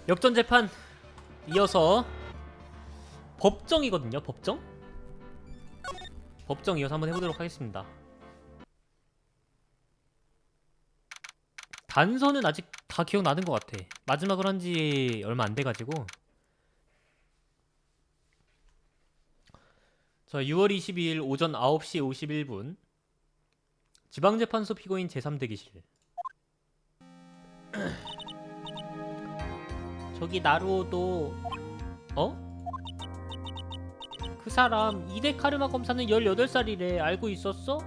역전재판 이어서 법정이거든요. 법정 이어서 한번 해보도록 하겠습니다. 단서는 아직 다 기억나는 것 같아. 마지막으로 한지 얼마 안 돼가지고. 자, 6월 22일 오전 9시 51분 지방재판소 피고인 제3대기실. 저기 나루오도 그 사람 이대 카르마 검사는 18살이래. 알고 있었어?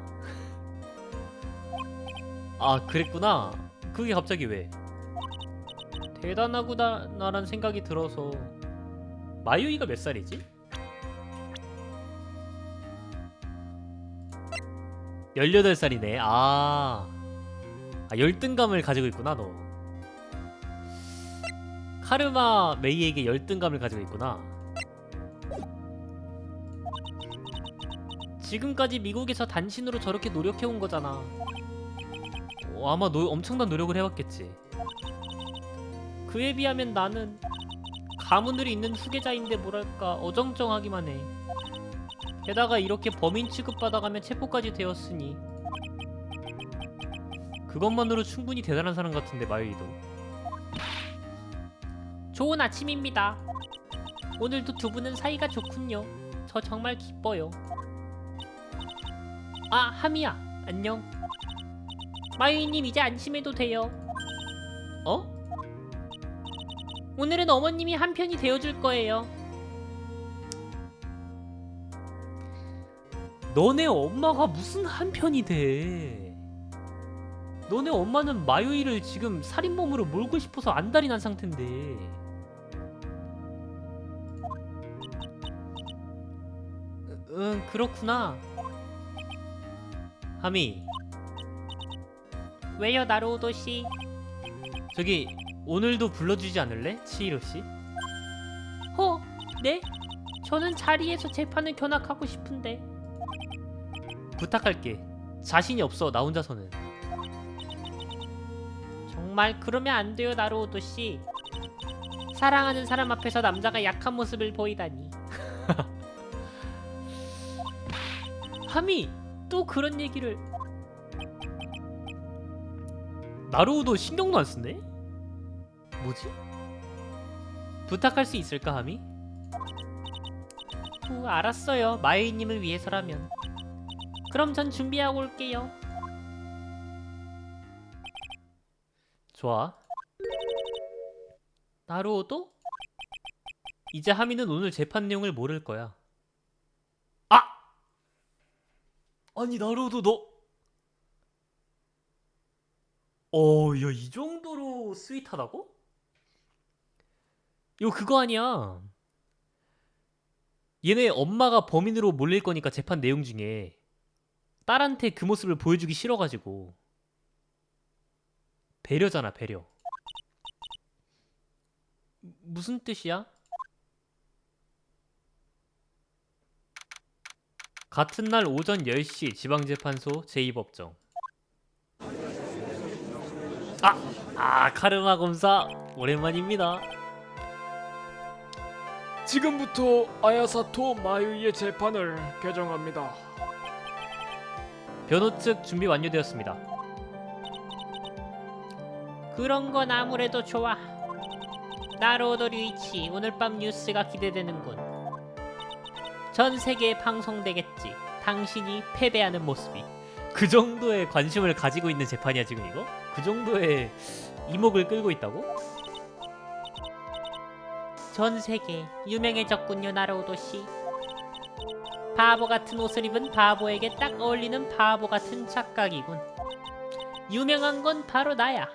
아, 그랬구나. 그게 갑자기 왜? 대단하구나 라는 생각이 들어서. 마유이가 몇 살이지? 18살이네. 열등감을 가지고 있구나 너. 카르마 메이에게 열등감을 가지고 있구나. 지금까지 미국에서 단신으로 저렇게 노력해온 거잖아. 아마 엄청난 노력을 해왔겠지. 그에 비하면 나는 가문으로 있는 후계자인데 뭐랄까 어정쩡하기만 해. 게다가 이렇게 범인 취급받아가며 체포까지 되었으니 그것만으로 충분히 대단한 사람 같은데. 마유이도 좋은 아침입니다. 오늘도 두 분은 사이가 좋군요. 저 정말 기뻐요. 아, 하미야 안녕. 마유이님 이제 안심해도 돼요. 오늘은 어머님이 한편이 되어줄 거예요. 너네 엄마가 무슨 한편이 돼. 너네 엄마는 마유이를 지금 살인범으로 몰고 싶어서 안달이 난 상태인데. 응, 그렇구나. 하미. 왜요, 나루오도씨? 저기 오늘도 불러주지 않을래? 치히로씨? 네? 저는 자리에서 재판을 견학하고 싶은데. 부탁할게. 자신이 없어, 나 혼자서는. 정말 그러면 안 돼요, 나루오도씨. 사랑하는 사람 앞에서 남자가 약한 모습을 보이다니. 하미, 또 그런 얘기를. 나루오도 신경도 안 쓰네? 뭐지? 부탁할 수 있을까, 하미? 알았어요. 마유이님을 위해서라면. 그럼 전 준비하고 올게요. 좋아. 나루오도? 이제 하미는 오늘 재판 내용을 모를 거야. 아니 나루오도 너. 야, 이 정도로 스윗하다고? 이거 그거 아니야. 얘네 엄마가 범인으로 몰릴 거니까 재판 내용 중에 딸한테 그 모습을 보여주기 싫어가지고. 배려잖아, 배려. 무슨 뜻이야? 같은 날 오전 10시 지방재판소 제2법정. 카르마 검사 오랜만입니다. 지금부터 아야사토 마유이의 재판을 개정합니다. 변호 측 준비 완료되었습니다. 그런 건 아무래도 좋아. 나루오도 류이치, 오늘 밤 뉴스가 기대되는군. 전 세계에 방송되겠지. 당신이 패배하는 모습이. 그 정도의 관심을 가지고 있는 재판이야 지금 이거? 그 정도의 이목을 끌고 있다고? 전 세계 유명해졌군요, 나루오도씨. 바보 같은 옷을 입은 바보에게 딱 어울리는 바보 같은 착각이군. 유명한 건 바로 나야.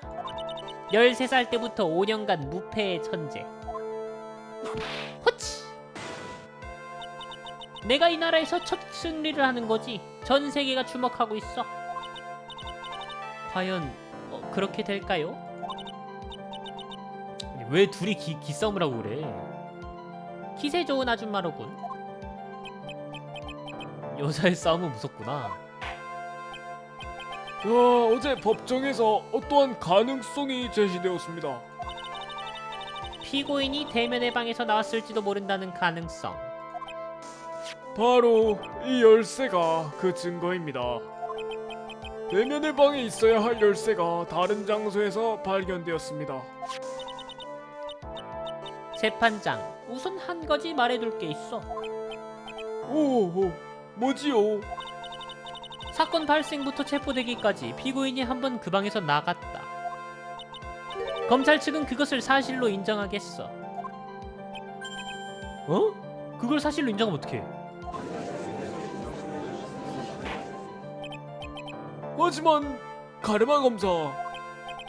13살 때부터 5년간 무패의 천재. 호치! 내가 이 나라에서 첫 승리를 하는 거지. 전 세계가 주목하고 있어. 과연 그렇게 될까요? 왜 둘이 기싸움을 하고 그래? 기세 좋은 아줌마로군. 여자의 싸움은 무섭구나. 어제 법정에서 어떠한 가능성이 제시되었습니다. 피고인이 대면의 방에서 나왔을지도 모른다는 가능성. 바로 이 열쇠가 그 증거입니다. 대면의 방에 있어야 할 열쇠가 다른 장소에서 발견되었습니다. 재판장, 우선 한 가지 말해둘 게 있어. 오, 뭐지요? 사건 발생부터 체포되기까지 피고인이 한 번 그 방에서 나갔다. 검찰 측은 그것을 사실로 인정하겠어. 어? 그걸 사실로 인정하면 어떡해? 하지만 가르마 검사,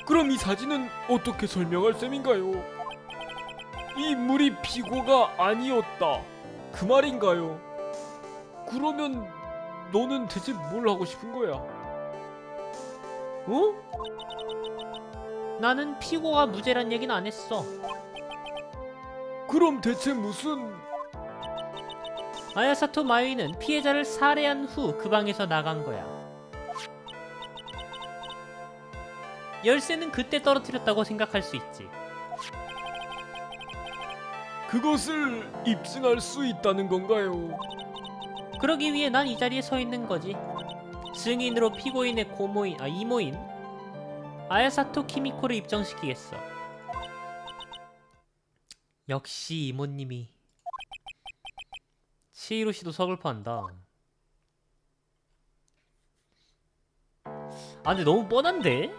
그럼 이 사진은 어떻게 설명할 셈인가요? 이 인물이 피고가 아니었다, 그 말인가요? 그러면 너는 대체 뭘 하고 싶은 거야? 어? 나는 피고가 무죄란 얘기는 안 했어. 그럼 대체 무슨... 아야사토 마유이는 피해자를 살해한 후 그 방에서 나간 거야. 열쇠는 그때 떨어뜨렸다고 생각할 수 있지. 그것을 입증할 수 있다는 건가요? 그러기 위해 난 이 자리에 서 있는 거지. 증인으로 피고인의 이모인 아야사토 키미코를 입증시키겠어. 역시 이모님이. 치히로 씨도 서글퍼한다. 아 근데 너무 뻔한데?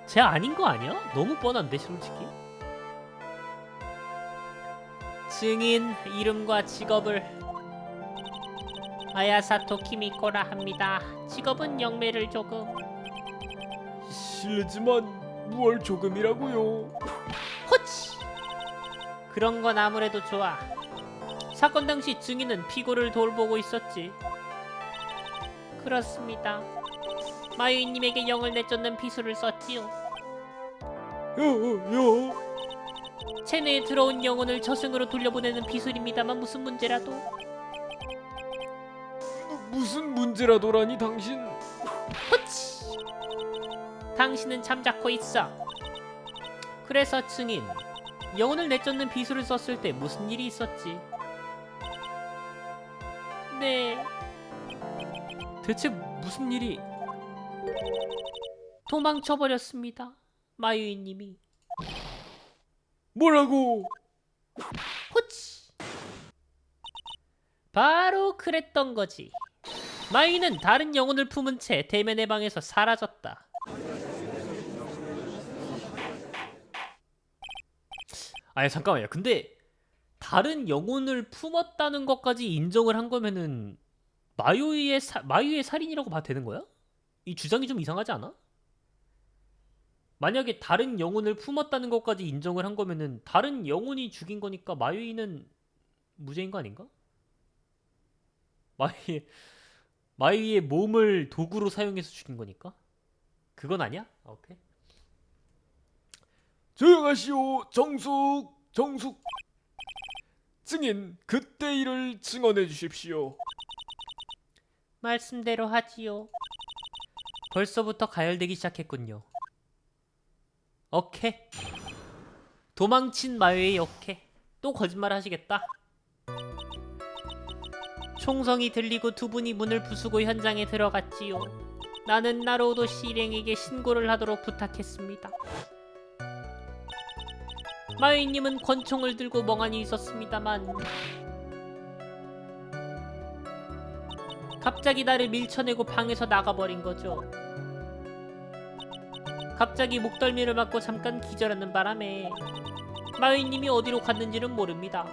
쟤 아닌 거 아니야? 너무 뻔한데 솔직히. 증인 이름과 직업을 아야사토 키미코라 합니다. 직업은 영매를 조금. 실례지만 무얼 조금이라고요? 호치! 그런 건 아무래도 좋아. 사건 당시 증인은 피고를 돌보고 있었지. 그렇습니다. 마유이님에게 영을 내쫓는 비수를 썼지요. 체내에 들어온 영혼을 저승으로 돌려보내는 비술입니다만 무슨 문제라도. 무슨 문제라도라니 당신? 호치! 당신은 잠자코 있어. 그래서 증인, 영혼을 내쫓는 비수를 썼을 때 무슨 일이 있었지? 네. 대체 무슨 일이? 도망쳐버렸습니다. 마유이님이. 뭐라고? 호치. 바로 그랬던 거지. 마유이는 다른 영혼을 품은 채 대면의 방에서 사라졌다. 아니 잠깐만요. 근데 다른 영혼을 품었다는 것까지 인정을 한 거면은 마유이의 살인이라고 봐도 되는 거야? 이 주장이 좀 이상하지 않아? 만약에 다른 영혼을 품었다는 것까지 인정을 한 거면은 다른 영혼이 죽인 거니까 마유이는 무죄인 거 아닌가? 마유이의 몸을 도구로 사용해서 죽인 거니까? 그건 아니야? 오케이. 조용하시오, 정숙. 증인, 그때 일을 증언해 주십시오. 말씀대로 하지요. 벌써부터 가열되기 시작했군요. 오케이. 도망친 마유이 오케이. 또 거짓말 하시겠다. 총성이 들리고 두 분이 문을 부수고 현장에 들어갔지요. 나는 나로우도 씨 일행에게 신고를 하도록 부탁했습니다. 마유이님은 권총을 들고 멍하니 있었습니다만 갑자기 나를 밀쳐내고 방에서 나가버린 거죠. 갑자기 목덜미를 맞고 잠깐 기절하는 바람에 마유이님이 어디로 갔는지는 모릅니다.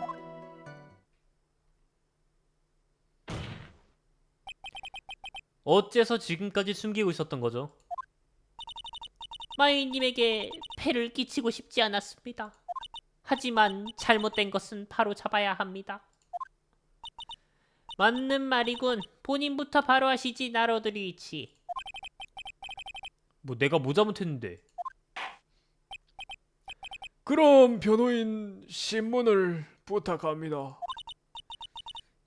어째서 지금까지 숨기고 있었던 거죠? 마유이님에게 폐를 끼치고 싶지 않았습니다. 하지만 잘못된 것은 바로 잡아야 합니다. 맞는 말이군. 본인부터 바로 하시지, 나로드리치. 뭐 내가 뭐 잘못했는데. 그럼 변호인 신문을 부탁합니다.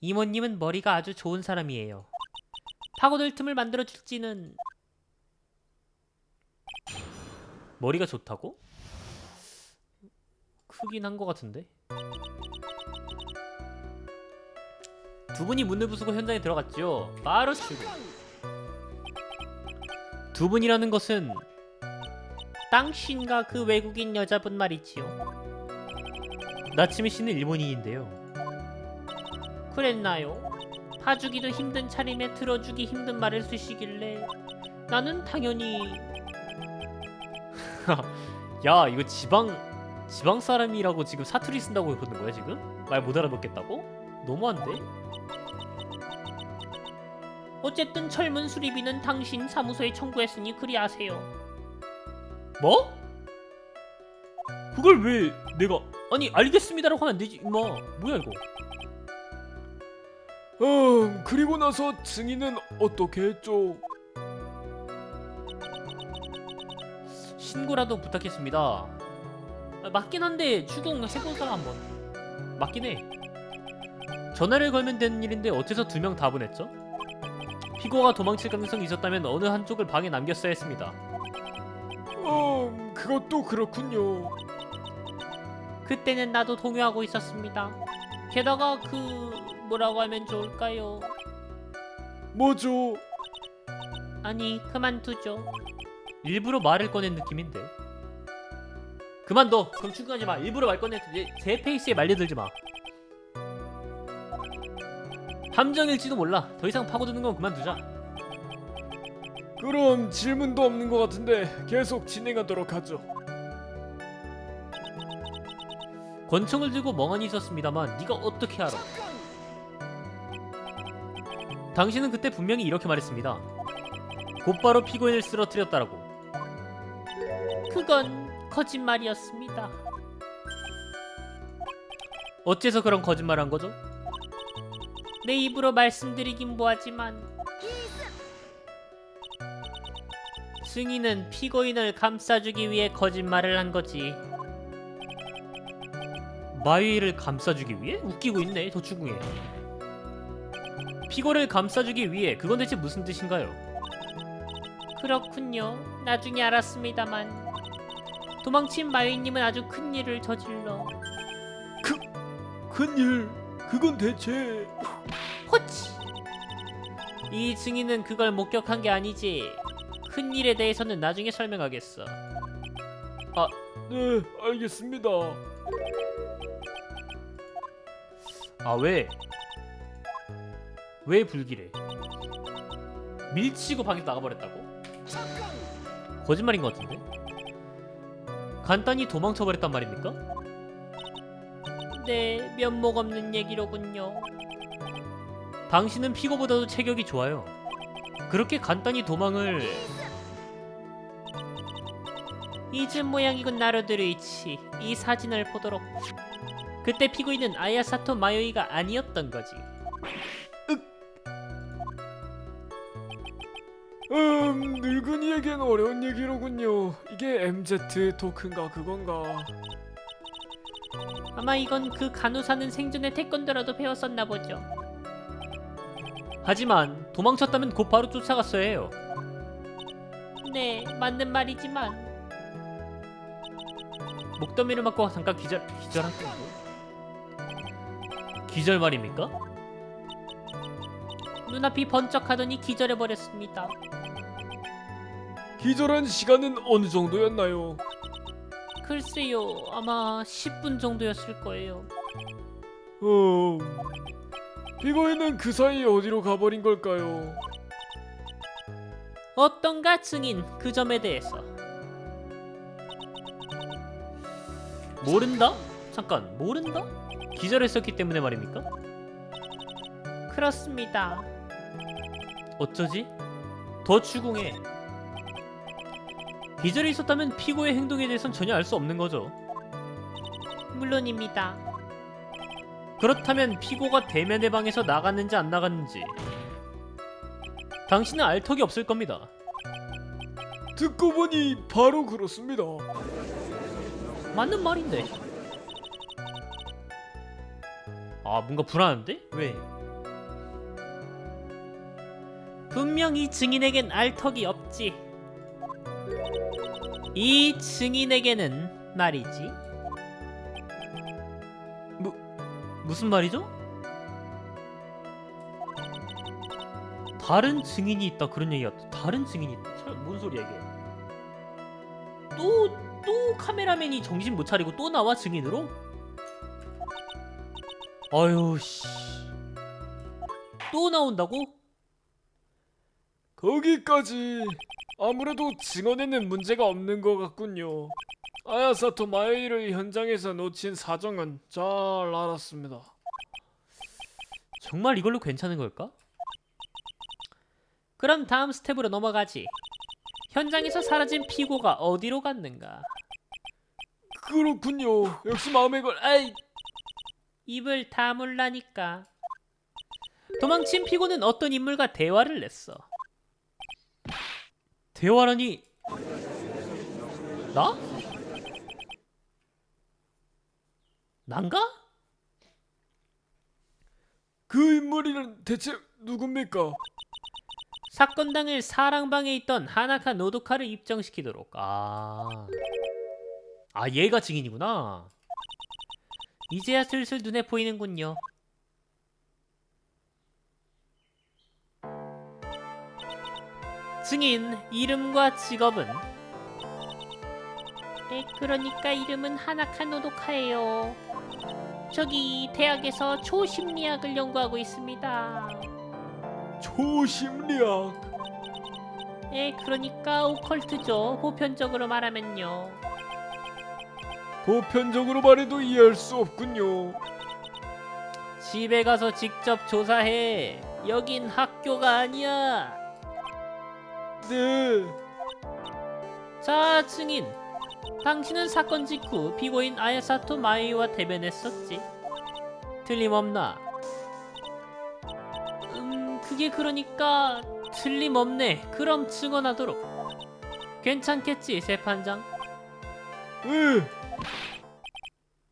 이모님은 머리가 아주 좋은 사람이에요. 파고들 틈을 만들어줄지는... 머리가 좋다고? 그... 크긴 한 것 같은데. 두 분이 문을 부수고 현장에 들어갔죠. 바로 출근. 두 분이라는 것은 당신과 그 외국인 여자분 말이지요. 나츠미 씨는 일본인인데요. 그랬나요? 봐주기도 힘든 차림에 들어주기 힘든 말을 쓰시길래 나는 당연히 야 이거 지방 사람이라고 지금 사투리 쓴다고 그러는 거야 지금? 말 못 알아듣겠다고? 너무한데? 어쨌든 철문 수리비는 당신 사무소에 청구했으니 그리하세요. 뭐? 그걸 왜 내가 아니 알겠습니다라고 하면 안 되지 임마. 뭐야 이거. 그리고 나서 증인은 어떻게 했죠? 신고라도 부탁했습니다. 맞긴 한데 추궁해보자 한번. 맞긴 해. 전화를 걸면 되는 일인데 어째서 두 명 다 보냈죠? 피고가 도망칠 가능성이 있었다면 어느 한쪽을 방에 남겼어야 했습니다. 그것도 그렇군요. 그때는 나도 동요하고 있었습니다. 게다가 뭐라고 하면 좋을까요? 뭐죠? 아니 그만두죠. 일부러 말을 꺼낸 느낌인데. 그만둬. 그럼 출근하지 마. 일부러 말 꺼내. 제 페이스에 말려들지 마. 함정일지도 몰라. 더 이상 파고드는 건 그만두자. 그럼 질문도 없는 것 같은데 계속 진행하도록 하죠. 권총을 들고 멍하니 있었습니다만 네가 어떻게 알아? 당신은 그때 분명히 이렇게 말했습니다. 곧바로 피고인을 쓰러뜨렸다라고. 그건 거짓말이었습니다. 어째서 그런 거짓말을 한 거죠? 내 입으로 말씀드리긴 뭐하지만 승인은 피고인을 감싸주기 위해 거짓말을 한 거지. 마유이를 감싸주기 위해? 웃기고 있네. 더 추궁해. 피고를 감싸주기 위해 그건 대체 무슨 뜻인가요? 그렇군요. 나중에 알았습니다만 도망친 마유이님은 아주 큰일을 저질러. 큰일? 그건 대체... 호치! 이 증인은 그걸 목격한 게 아니지. 큰일에 대해서는 나중에 설명하겠어. 네, 알겠습니다. 왜? 왜 불길해? 밀치고 방에서 나가버렸다고? 거짓말인 것 같은데? 간단히 도망쳐버렸단 말입니까? 네, 면목 없는 얘기로군요. 당신은 피고보다도 체격이 좋아요. 그렇게 간단히 도망을... 잊은 모양이군 나루드루이치. 이 사진을 보도록. 그때 피고인은 아야사토 마요이가 아니었던 거지. 늙은이에겐 어려운 얘기로군요. 이게 MZ 토크인가 그건가. 아마 이건 그 간호사는 생전에 태권도라도 배웠었나 보죠. 하지만 도망쳤다면 곧바로 쫓아갔어야 해요. 네, 맞는 말이지만 목더미를 맞고 잠깐 기절한 건데. 기절 말입니까? 눈앞이 번쩍하더니 기절해버렸습니다. 기절한 시간은 어느 정도였나요? 글쎄요, 아마 10분 정도였을 거예요. 피고인은 그 사이에 어디로 가버린 걸까요? 어떤가 증인 그 점에 대해서 모른다? 잠깐 모른다? 기절했었기 때문에 말입니까? 그렇습니다. 어쩌지? 더 추궁해. 기절이 있었다면 피고의 행동에 대해선 전혀 알 수 없는 거죠. 물론입니다. 그렇다면 피고가 대면의 방에서 나갔는지 안 나갔는지 당신은 알 턱이 없을 겁니다. 듣고 보니 바로 그렇습니다. 맞는 말인데. 뭔가 불안한데? 왜? 분명히 증인에겐 알 턱이 없지. 이 증인에게는 말이지. 무슨 말이죠? 다른 증인이 있다 그런 얘기야. 다른 증인이 있다. 뭔 소리야 이게? 또 카메라맨이 정신 못 차리고 또 나와 증인으로? 아유 씨. 또 나온다고? 거기까지. 아무래도 증언에는 문제가 없는 것 같군요. 아야사토 마요이를 현장에서 놓친 사정은 잘 알았습니다. 정말 이걸로 괜찮은 걸까? 그럼 다음 스텝으로 넘어가지. 현장에서 사라진 피고가 어디로 갔는가? 그렇군요. 역시 마음에 에이! 입을 다물라니까. 도망친 피고는 어떤 인물과 대화를 냈어. 대화라니? 나? 난가? 그 인물이는 대체 누굽니까? 사건 당일 사랑방에 있던 하나카 노도카를 입정시키도록. 아 얘가 증인이구나. 이제야 슬슬 눈에 보이는군요. 증인 이름과 직업은? 그러니까 이름은 하나카 노도카예요. 저기 대학에서 초심리학을 연구하고 있습니다. 초심리학. 그러니까 오컬트죠. 보편적으로 말하면요. 보편적으로 말해도 이해할 수 없군요. 집에 가서 직접 조사해. 여긴 학교가 아니야. 네. 자, 증인. 당신은 사건 직후 피고인 아야사토 마이와 대면했었지. 틀림없나? 그게 그러니까 틀림없네. 그럼 증언하도록. 괜찮겠지, 재판장? 네.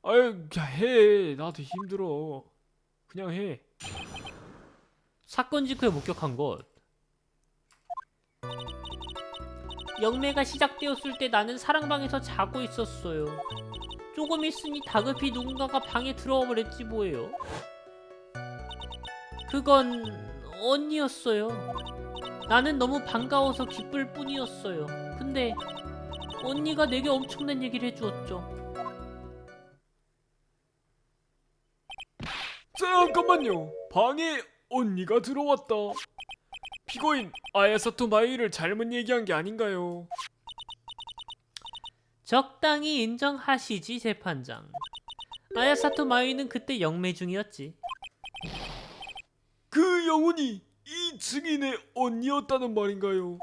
아유, 야, 해. 나도 힘들어. 그냥 해. 사건 직후에 목격한 것. 영매가 시작되었을 때 나는 사랑방에서 자고 있었어요. 조금 있으니 다급히 누군가가 방에 들어와 버렸지 뭐예요. 그건 언니였어요. 나는 너무 반가워서 기쁠 뿐이었어요. 근데 언니가 내게 엄청난 얘기를 해주었죠. 잠깐만요. 방에 언니가 들어왔다. 피고인 아야사토 마이를 잘못 얘기한 게 아닌가요? 적당히 인정하시지, 재판장. 아야사토 마이는 그때 영매 중이었지. 그 영혼이 이 증인의 언니였다는 말인가요?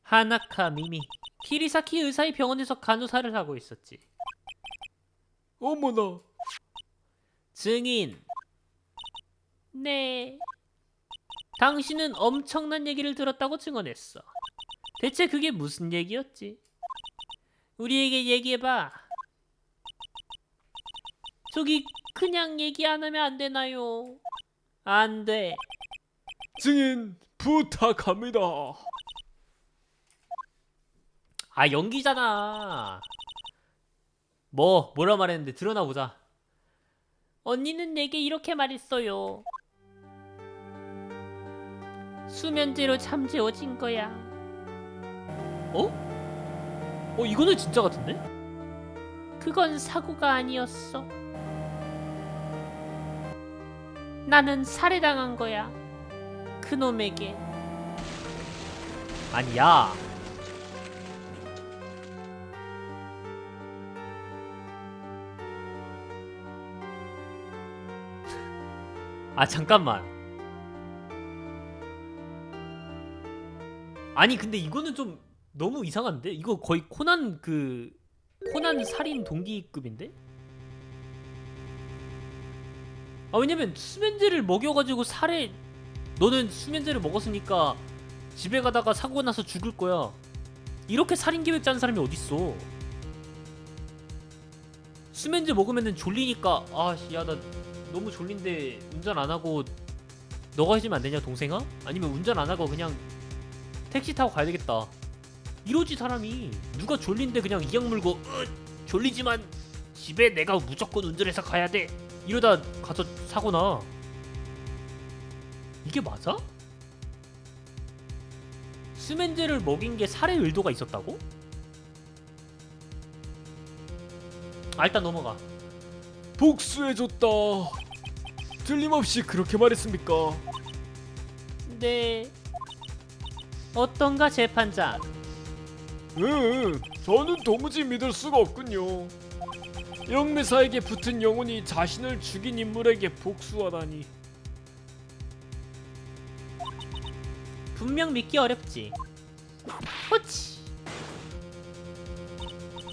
하나카 미미, 키리사키 의사의 병원에서 간호사를 하고 있었지. 어머나. 증인. 네. 당신은 엄청난 얘기를 들었다고 증언했어. 대체 그게 무슨 얘기였지? 우리에게 얘기해봐. 저기 그냥 얘기 안 하면 안 되나요? 안 돼. 증인 부탁합니다. 아, 연기잖아. 뭐라 말했는데 드러나 보자. 언니는 내게 이렇게 말했어요. 수면제로 잠재워진 거야. 이거는 진짜 같은데? 그건 사고가 아니었어. 나는 살해당한 거야. 그놈에게. 아니야. 아, 잠깐만. 아니 근데 이거는 좀 너무 이상한데? 이거 거의 코난 살인 동기급인데? 아, 왜냐면 수면제를 먹여가지고 너는 수면제를 먹었으니까 집에 가다가 사고 나서 죽을 거야. 이렇게 살인 계획 짜는 사람이 어딨어? 수면제 먹으면은 졸리니까 야 나 너무 졸린데 운전 안 하고 너가 해주면 안 되냐 동생아? 아니면 운전 안 하고 그냥 택시 타고 가야 되겠다. 이러지 사람이. 누가 졸린데 그냥 이악 물고 졸리지만 집에 내가 무조건 운전해서 가야 돼. 이러다 가서 사고 나. 이게 맞아? 수면제를 먹인 게 살해 의도가 있었다고? 일단 넘어가. 복수해줬다. 틀림없이 그렇게 말했습니까? 네. 어떤가 재판장? 저는 도무지 믿을 수가 없군요. 영매사에게 붙은 영혼이 자신을 죽인 인물에게 복수하다니. 분명 믿기 어렵지. 호치.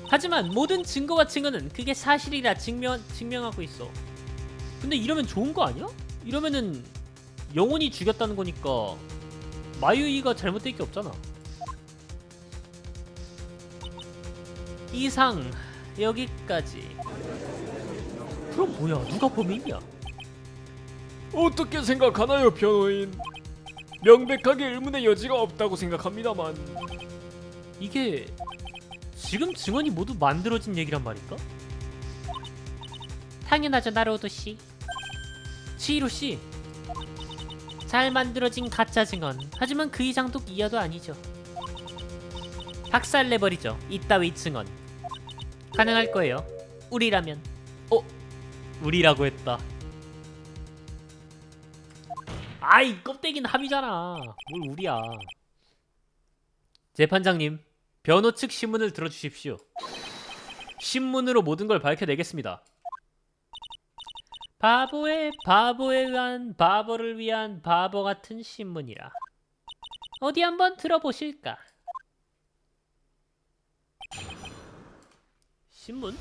하지만 모든 증거와 증언은 그게 사실이라 증명하고 있어. 근데 이러면 좋은 거 아니야? 이러면은 영혼이 죽였다는 거니까 마유이가 잘못될 게 없잖아. 이상 여기까지. 그럼 뭐야? 누가 범인이야? 어떻게 생각하나요, 변호인? 명백하게 의문의 여지가 없다고 생각합니다만. 이게 지금 증언이 모두 만들어진 얘기란 말일까? 당연하죠, 나로도 씨. 치히로 씨. 잘 만들어진 가짜 증언. 하지만 그 이상도 이하도 아니죠. 박살내버리죠, 이따위 증언. 가능할 거예요. 우리라면. 우리라고 했다. 아이, 껍데기는 함이잖아. 뭘 우리야. 재판장님, 변호 측 신문을 들어주십시오. 신문으로 모든 걸 밝혀내겠습니다. 바보에 의한 바보를 위한 바보 같은 신문이라. 어디 한번 들어보실까? 신문?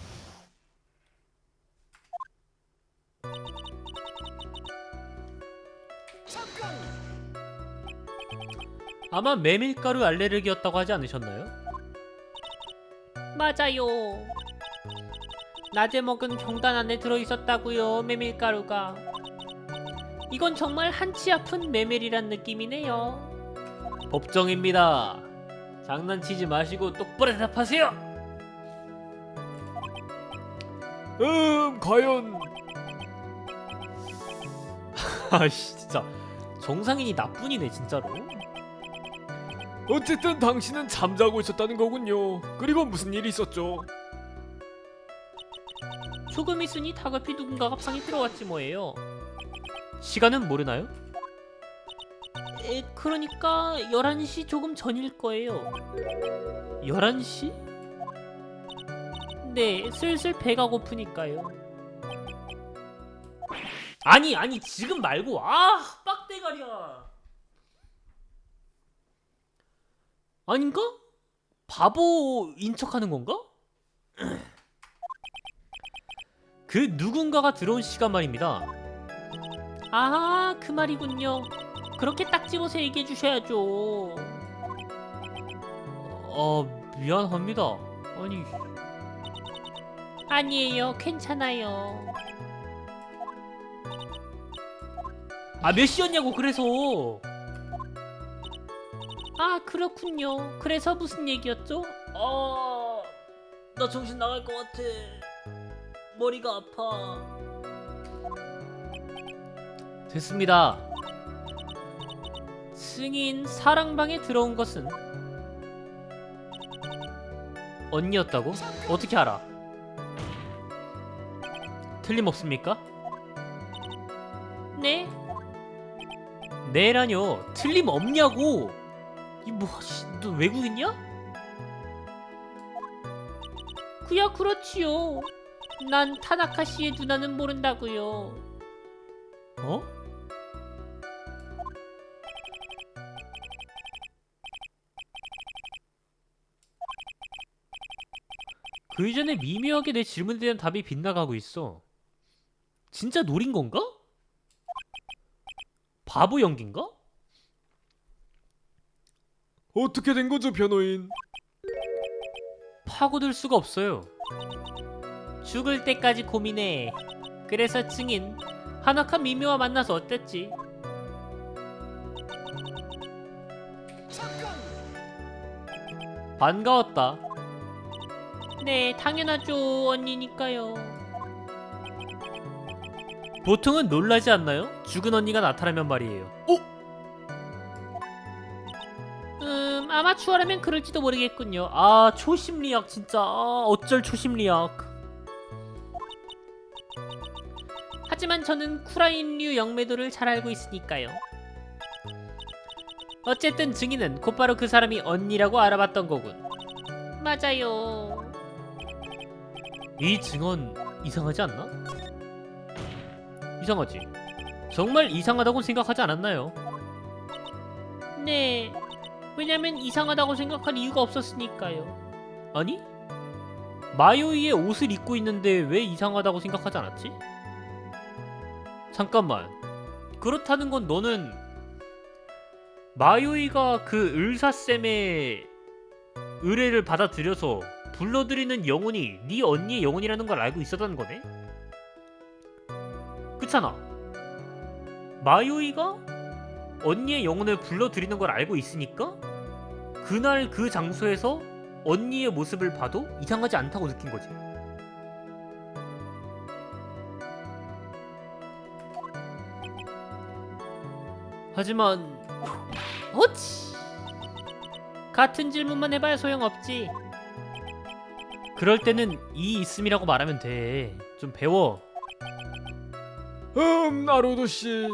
아마 메밀가루 알레르기였다고 하지 않으셨나요? 맞아요. 낮에 먹은 경단 안에 들어있었다고요, 메밀가루가. 이건 정말 한치 아픈 메밀이란 느낌이네요. 법정입니다. 장난치지 마시고 똑바로 대답하세요. 과연 아씨, 진짜 정상인이 나뿐이네 진짜로. 어쨌든 당신은 잠자고 있었다는 거군요. 그리고 무슨 일이 있었죠? 조금 있으니 다급히 누군가가 방에 들어왔지 뭐예요. 시간은 모르나요? 그러니까 11시 조금 전일 거예요. 11시? 네, 슬슬 배가 고프니까요. 아니 지금 말고. 빡대가리야. 아닌가? 바보인 척하는 건가? 그 누군가가 들어온 시간 말입니다. 그 말이군요. 그렇게 딱 집어서 얘기해 주셔야죠. 미안합니다. 아니에요, 괜찮아요. 몇 시였냐고. 그래서. 그렇군요. 그래서 무슨 얘기였죠? 나 정신 나갈 것 같아. 머리가 아파. 됐습니다. 승인 사랑방에 들어온 것은 언니였다고? 어떻게 알아? 틀림없습니까? 네? 네라뇨. 틀림없냐고. 너 외국인이야? 그야 그렇지요. 난 타나카 씨의 누나는 모른다고요. 그 이전에 미묘하게 내 질문에 대한 답이 빗나가고 있어. 진짜 노린 건가? 바보 연기인가? 어떻게 된 거죠, 변호인? 파고들 수가 없어요. 죽을 때까지 고민해. 그래서 증인 하나카 미묘와 만나서 어땠지? 반가웠다. 네, 당연하죠. 언니니까요. 보통은 놀라지 않나요? 죽은 언니가 나타나면 말이에요. 아마추어라면 그럴지도 모르겠군요. 아, 초심리학 진짜. 아, 어쩔 초심리학. 하지만 저는 쿠라인류 영매도를 잘 알고 있으니까요. 어쨌든 증인은 곧바로 그 사람이 언니라고 알아봤던 거군. 맞아요. 이 증언 이상하지 않나? 이상하지. 정말 이상하다고 생각하지 않았나요? 네. 왜냐면 이상하다고 생각할 이유가 없었으니까요. 아니? 마요이의 옷을 입고 있는데 왜 이상하다고 생각하지 않았지? 잠깐만. 그렇다는 건 너는 마요이가 그 을사쌤의 의뢰를 받아들여서 불러들이는 영혼이 네 언니의 영혼이라는 걸 알고 있었다는 거네? 그렇잖아. 마요이가 언니의 영혼을 불러들이는 걸 알고 있으니까 그날 그 장소에서 언니의 모습을 봐도 이상하지 않다고 느낀 거지. 하지만 어치 같은 질문만 해봐야 소용없지. 그럴 때는 이 있음이라고 말하면 돼. 좀 배워. 나루도 씨.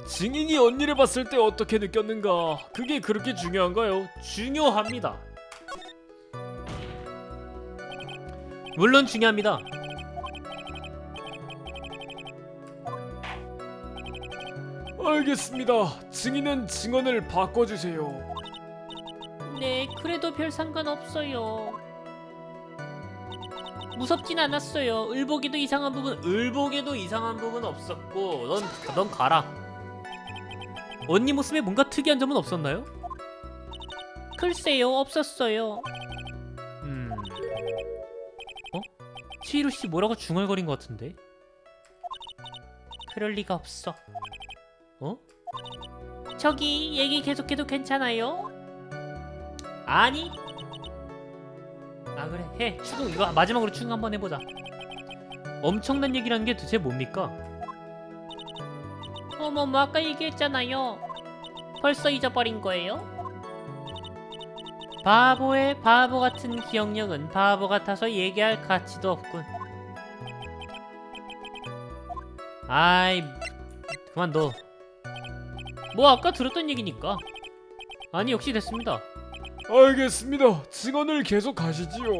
증인이 언니를 봤을 때 어떻게 느꼈는가? 그게 그렇게 중요한가요? 중요합니다. 물론 중요합니다. 알겠습니다. 증인은 증언을 바꿔주세요. 네, 그래도 별 상관없어요. 무섭진 않았어요. 을보기도 이상한 부분 없었고 넌 가라. 언니 모습에 뭔가 특이한 점은 없었나요? 글쎄요, 없었어요. 어? 치히로 씨 뭐라고 중얼거린 것 같은데? 그럴 리가 없어. 어? 저기 얘기 계속해도 괜찮아요? 아니. 아 그래 해. 추궁 이거 마지막으로 추궁 한번 해보자. 엄청난 얘기라는 게 도대체 뭡니까? 어머머 아까 얘기했잖아요. 벌써 잊어버린 거예요? 바보의 바보 같은 기억력은 바보 같아서 얘기할 가치도 없군. 아이 그만둬. 뭐 아까 들었던 얘기니까. 아니 역시 됐습니다. 알겠습니다. 증언을 계속 하시지요.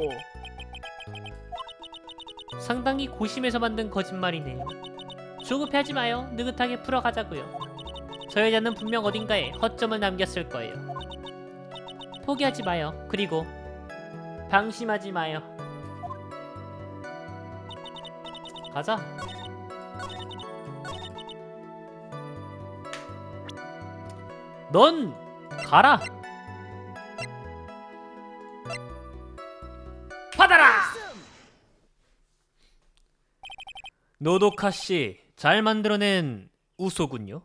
상당히 고심해서 만든 거짓말이네요. 조급해하지 마요. 느긋하게 풀어가자고요. 저 여자는 분명 어딘가에 허점을 남겼을 거예요. 포기하지 마요. 그리고 방심하지 마요. 가자. 넌 가라. 받아라. 노도카 씨, 잘 만들어낸 우소군요.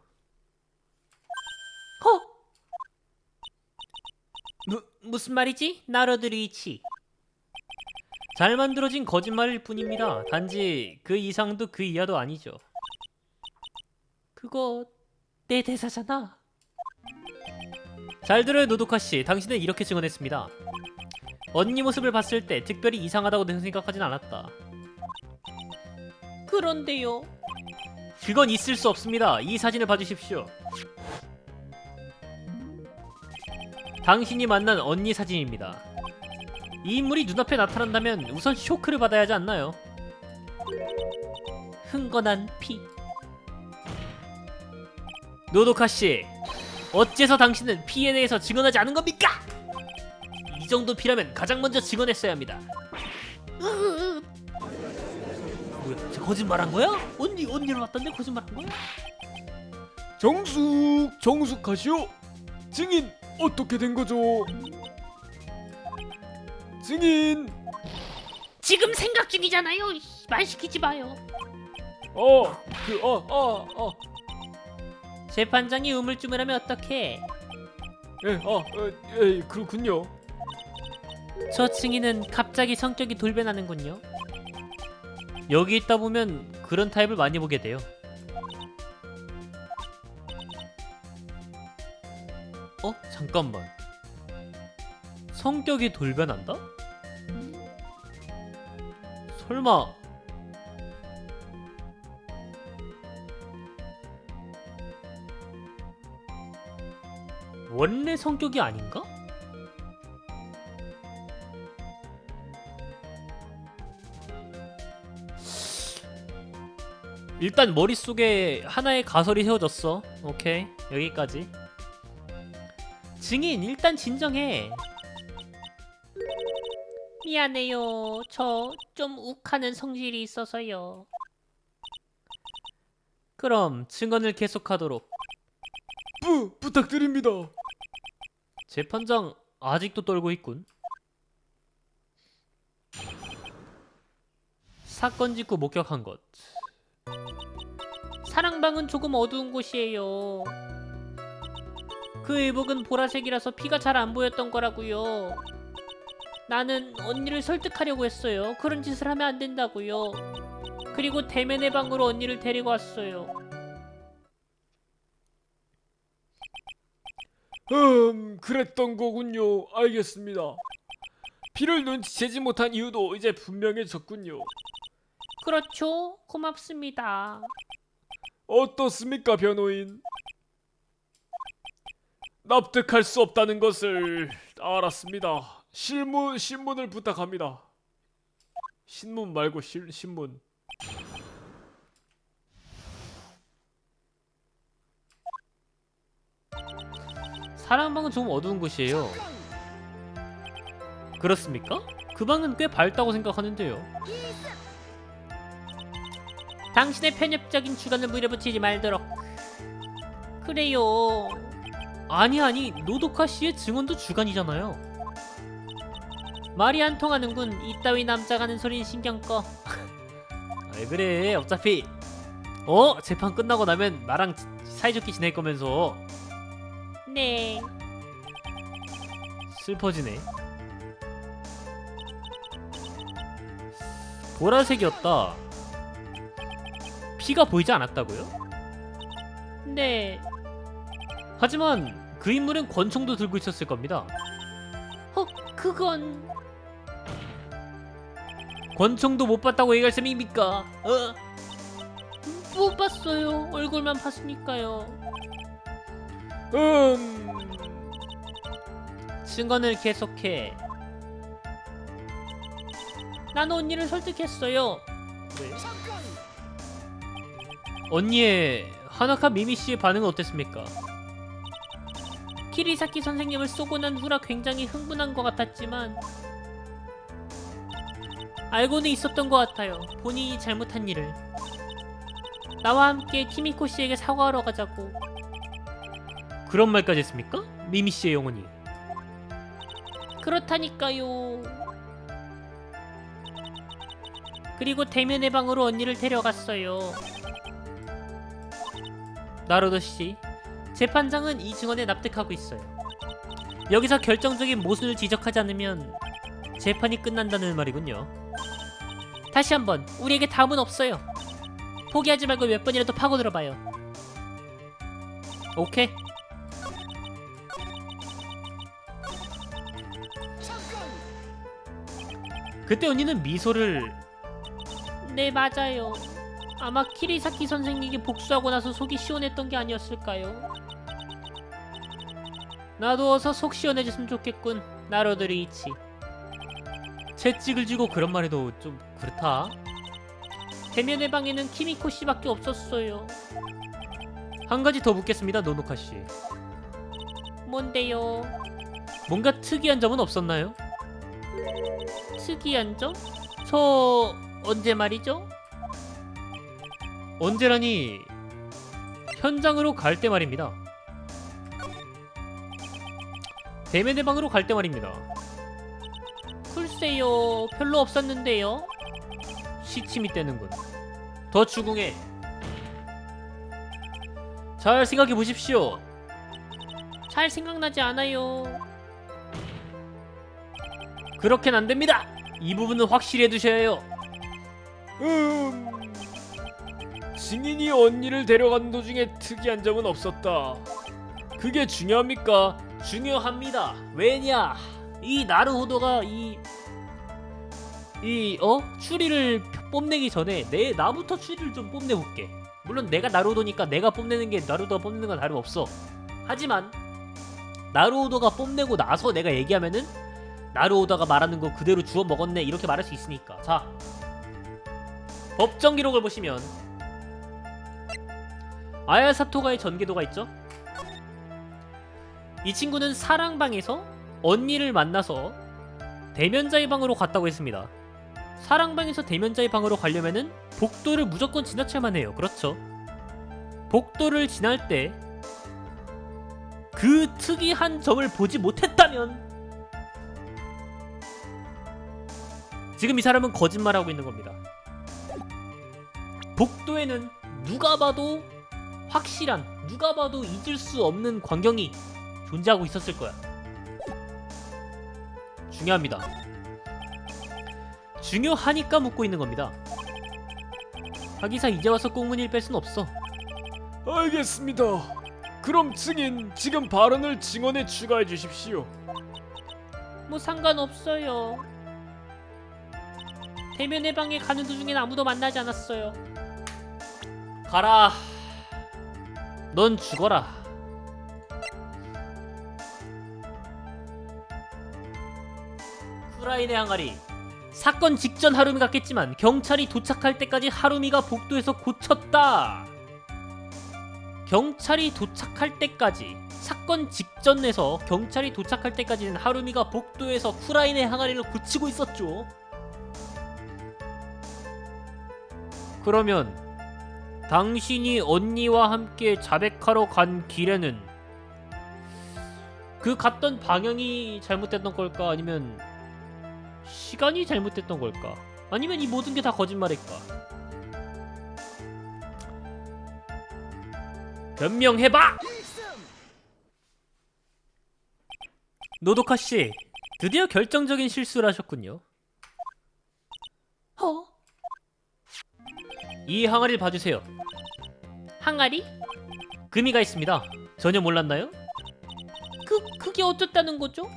무슨 말이지? 나로드리치. 잘 만들어진 거짓말일 뿐입니다. 단지 그 이상도 그 이하도 아니죠. 그거 내 대사잖아. 잘 들어요 노도카 씨. 당신은 이렇게 증언했습니다. 언니 모습을 봤을 때 특별히 이상하다고 생각하진 않았다. 그런데요. 그건 있을 수 없습니다. 이 사진을 봐주십시오. 당신이 만난 언니 사진입니다. 이 인물이 눈앞에 나타난다면 우선 쇼크를 받아야 하지 않나요? 흥건한 피. 노도카 씨, 어째서 당신은 피에 대해서 증언하지 않은 겁니까? 이 정도 피라면 가장 먼저 증언했어야 합니다. 뭐야, 저 거짓말한 거야? 언니를 봤던데 거짓말한 거야? 정숙하시오. 증인 어떻게 된 거죠? 증인. 지금 생각 중이잖아요. 말 시키지 마요. 재판장이 우물쭈물하면 어떡해? 그렇군요. 저 증인은 갑자기 성격이 돌변하는군요. 여기 있다 보면 그런 타입을 많이 보게 돼요. 잠깐만. 성격이 돌변한다? 설마 원래 성격이 아닌가? 일단 머릿속에 하나의 가설이 세워졌어. 오케이, 여기까지. 증인, 일단 진정해. 미안해요. 저 좀 욱하는 성질이 있어서요. 그럼 증언을 계속하도록. 부탁드립니다. 재판장 아직도 떨고 있군. 사건 직후 목격한 것. 사랑방은 조금 어두운 곳이에요. 그 의복은 보라색이라서 피가 잘 안 보였던 거라고요. 나는 언니를 설득하려고 했어요. 그런 짓을 하면 안 된다고요. 그리고 대면의 방으로 언니를 데리고 왔어요. 그랬던 거군요. 알겠습니다. 피를 눈치채지 못한 이유도 이제 분명해졌군요. 그렇죠? 고맙습니다. 어떻습니까, 변호인? 납득할 수 없다는 것을 알았습니다. 신문을 부탁합니다. 신문 말고 신문. 사랑방은 좀 어두운 곳이에요. 그렇습니까? 그 방은 꽤 밝다고 생각하는데요. 당신의 편협적인 주관을 밀어붙이지 말도록. 그래요. 아니, 노도카 씨의 증언도 주관이잖아요. 말이 안 통하는군. 이따위 남자가 하는 소리는 신경 꺼. 왜 그래? 어차피 재판 끝나고 나면 나랑 사이좋게 지낼 거면서. 네. 슬퍼지네. 보라색이었다. 피가 보이지 않았다고요? 네. 하지만 그 인물은 권총도 들고 있었을 겁니다. 그건... 권총도 못 봤다고 얘기할 셈입니까? 못 봤어요. 얼굴만 봤으니까요. 증언을 계속해. 난 언니를 설득했어요. 왜? 언니의 하나카 미미 씨의 반응은 어땠습니까? 키리사키 선생님을 쏘고 난 후라 굉장히 흥분한 것 같았지만 알고는 있었던 것 같아요. 본인이 잘못한 일을. 나와 함께 키미코 씨에게 사과하러 가자고. 그런 말까지 했습니까? 미미 씨의 영혼이. 그렇다니까요. 그리고 대면의 방으로 언니를 데려갔어요. 나루도 씨, 재판장은 이 증언에 납득하고 있어요. 여기서 결정적인 모순을 지적하지 않으면 재판이 끝난다는 말이군요. 다시 한번, 우리에게 다음은 없어요. 포기하지 말고 몇 번이라도 파고들어봐요. 오케이. 그때 언니는 미소를... 네, 맞아요. 아마 키리사키 선생님에게 복수하고 나서 속이 시원했던 게 아니었을까요? 나도 어서 속 시원해졌으면 좋겠군. 나로드리 이치. 채찍을 쥐고 그런 말해도 좀 그렇다. 대면의 방에는 키미코 씨밖에 없었어요. 한 가지 더 묻겠습니다, 노노카 씨. 뭔데요? 뭔가 특이한 점은 없었나요? 특이한 점? 저... 언제 말이죠? 언제라니... 현장으로 갈 때 말입니다. 대면의 방으로 갈 때 말입니다. 글쎄요... 별로 없었는데요? 시침이 떼는군. 더 추궁해. 잘 생각해 보십시오. 잘 생각나지 않아요. 그렇게는 안 됩니다. 이 부분은 확실히 해두셔야 해요. 증인이 언니를 데려가는 도중에 특이한 점은 없었다. 그게 중요합니까? 중요합니다. 왜냐? 이 나루호도가 추리를 뽐내기 전에 나부터 추리를 좀 뽐내볼게. 물론 내가 나루호도니까 내가 뽐내는 게 나루호도가 뽐내는 건 다름없어. 하지만 나루호도가 뽐내고 나서 내가 얘기하면은 나루호도가 말하는 거 그대로 주워 먹었네 이렇게 말할 수 있으니까. 자, 법정 기록을 보시면 아야사토가의 전개도가 있죠? 이 친구는 사랑방에서 언니를 만나서 대면자의 방으로 갔다고 했습니다. 사랑방에서 대면자의 방으로 가려면은 복도를 무조건 지나쳐야만 해요. 그렇죠? 복도를 지날 때 그 특이한 점을 보지 못했다면 지금 이 사람은 거짓말하고 있는 겁니다. 복도에는 누가 봐도 확실한, 누가 봐도 잊을 수 없는 광경이 존재하고 있었을 거야. 중요합니다. 중요하니까 묻고 있는 겁니다. 하기사 이제 와서 꽁무니를 뺄 순 없어. 알겠습니다. 그럼 증인 지금 발언을 증언에 추가해 주십시오. 뭐 상관없어요. 대면의 방에 가는 도중엔 아무도 만나지 않았어요. 가라. 넌 죽어라. 후라이네 항아리. 사건 직전 하루미 갔겠지만 경찰이 도착할 때까지 하루미가 복도에서 고쳤다. 경찰이 도착할 때까지, 사건 직전에서 경찰이 도착할 때까지는 하루미가 복도에서 후라이네 항아리를 고치고 있었죠. 그러면 당신이 언니와 함께 자백하러 간 길에는 그 갔던 방향이 잘못됐던 걸까? 아니면 시간이 잘못됐던 걸까? 아니면 이 모든 게 다 거짓말일까? 변명해봐! 노도카씨, 드디어 결정적인 실수를 하셨군요. 이 항아리를 봐주세요. 항아리? 금이가 있습니다. 전혀 몰랐나요? 그게 어쨌다는 거죠?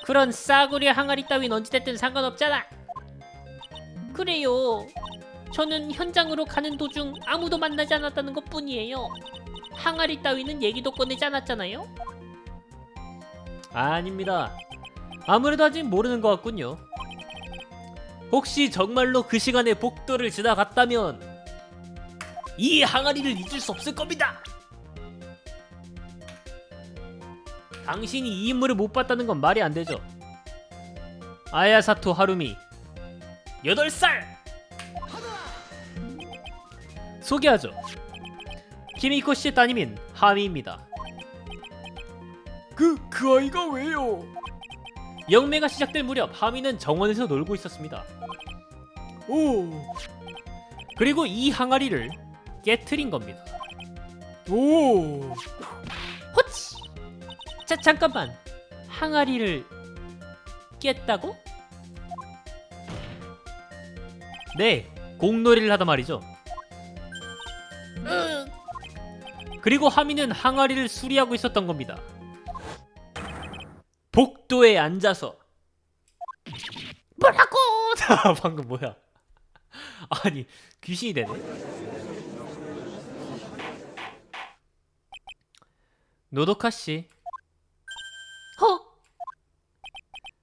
그런 싸구려 항아리 따윈 언제됐든 상관없잖아. 그래요. 저는 현장으로 가는 도중 아무도 만나지 않았다는 것 뿐이에요. 항아리 따위는 얘기도 꺼내지 않았잖아요. 아닙니다. 아무래도 아직 모르는 것 같군요. 혹시 정말로 그 시간에 복도를 지나갔다면 이 항아리를 잊을 수 없을 겁니다. 당신이 이 인물을 못 봤다는 건 말이 안 되죠. 아야사토 하루미 8살! 소개하죠. 키미코 씨의 따님인 하미입니다. 그 아이가 왜요? 영매가 시작될 무렵 하미는 정원에서 놀고 있었습니다. 오, 그리고 이 항아리를 깨트린 겁니다. 오, 호치! 자, 잠깐만. 항아리를 깼다고? 네, 공놀이를 하다 말이죠. 그리고 하미는 항아리를 수리하고 있었던 겁니다. 복도에 앉아서. 뭐라고? 방금 뭐야? 아니, 귀신이 되네. 노도카씨.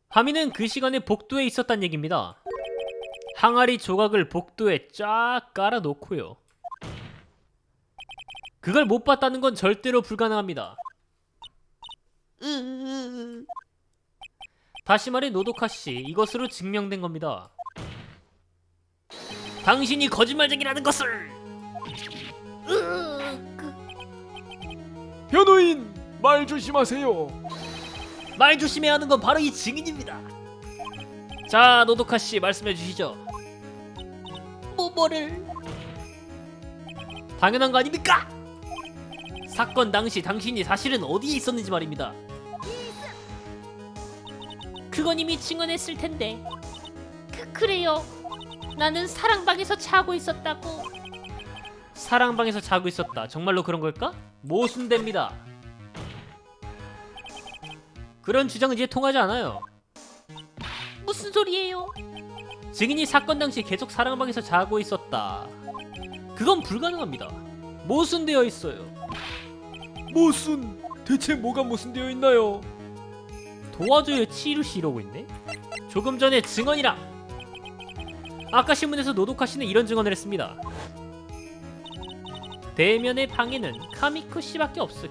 하미는 그 시간에 복도에 있었단 얘기입니다. 항아리 조각을 복도에 쫙 깔아놓고요. 그걸 못 봤다는 건 절대로 불가능합니다. 다시 말해 노도카씨, 이것으로 증명된 겁니다. 당신이 거짓말쟁이라는 것을! 변호인 말 조심하세요. 말 조심해야 하는 건 바로 이 증인입니다. 자, 노도카씨 말씀해 주시죠. 뭐를? 당연한 거 아닙니까? 사건 당시 당신이 사실은 어디에 있었는지 말입니다. 그건 이미 증언했을 텐데. 그래요. 나는 사랑방에서 자고 있었다고. 사랑방에서 자고 있었다. 정말로 그런 걸까? 모순됩니다. 그런 주장은 이제 통하지 않아요. 무슨 소리예요? 증인이 사건 당시 계속 사랑방에서 자고 있었다. 그건 불가능합니다. 모순되어 있어요. 모순? 대체 뭐가 모순되어 있나요? 도와줘요 치루씨 이러고 있네. 조금 전에 증언이랑 아까 신문에서 노도카 씨는 이런 증언을 했습니다. 대면의 방에는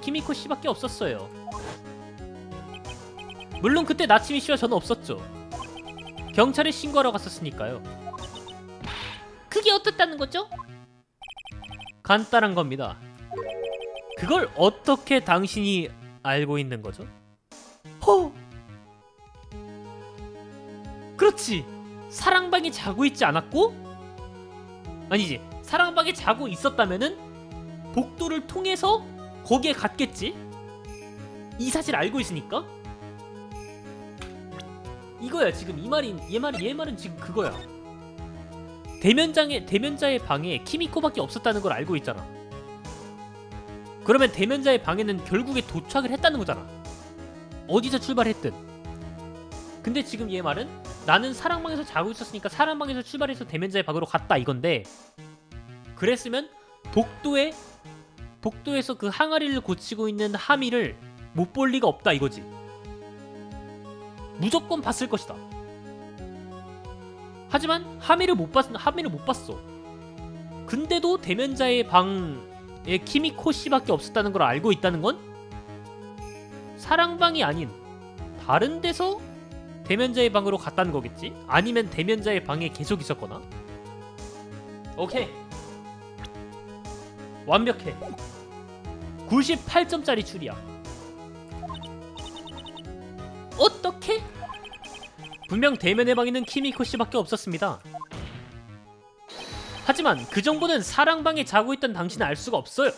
키미코 씨밖에 없었어요. 물론 그때 나츠미 씨와 저는 없었죠. 경찰에 신고하러 갔었으니까요. 그게 어떻다는 거죠? 간단한 겁니다. 그걸 어떻게 당신이 알고 있는 거죠? 허! 그렇지! 사랑방에 자고 있지 않았고? 아니지, 사랑방에 자고 있었다면은 복도를 통해서 거기에 갔겠지? 이 사실 알고 있으니까? 이거야 지금 얘 말은 지금 그거야. 대면자의 방에 키미코밖에 없었다는 걸 알고 있잖아. 그러면 대면자의 방에는 결국에 도착을 했다는 거잖아. 어디서 출발했든. 근데 지금 얘 말은 나는 사랑방에서 자고 있었으니까 사랑방에서 출발해서 대면자의 방으로 갔다 이건데, 그랬으면 복도에서 그 항아리를 고치고 있는 하미를 못 볼 리가 없다 이거지. 무조건 봤을 것이다. 하지만 하미를 못 봤어. 근데도 대면자의 방에 키미코 씨밖에 없었다는 걸 알고 있다는 건 사랑방이 아닌 다른 데서 대면자의 방으로 갔다는 거겠지? 아니면 대면자의 방에 계속 있었거나. 오케이, 완벽해. 98점짜리 추리야. 어떻게? 분명 대면의 방에는 키미코 씨밖에 없었습니다. 하지만 그 정보는 사랑방에 자고 있던 당신은 알 수가 없어요.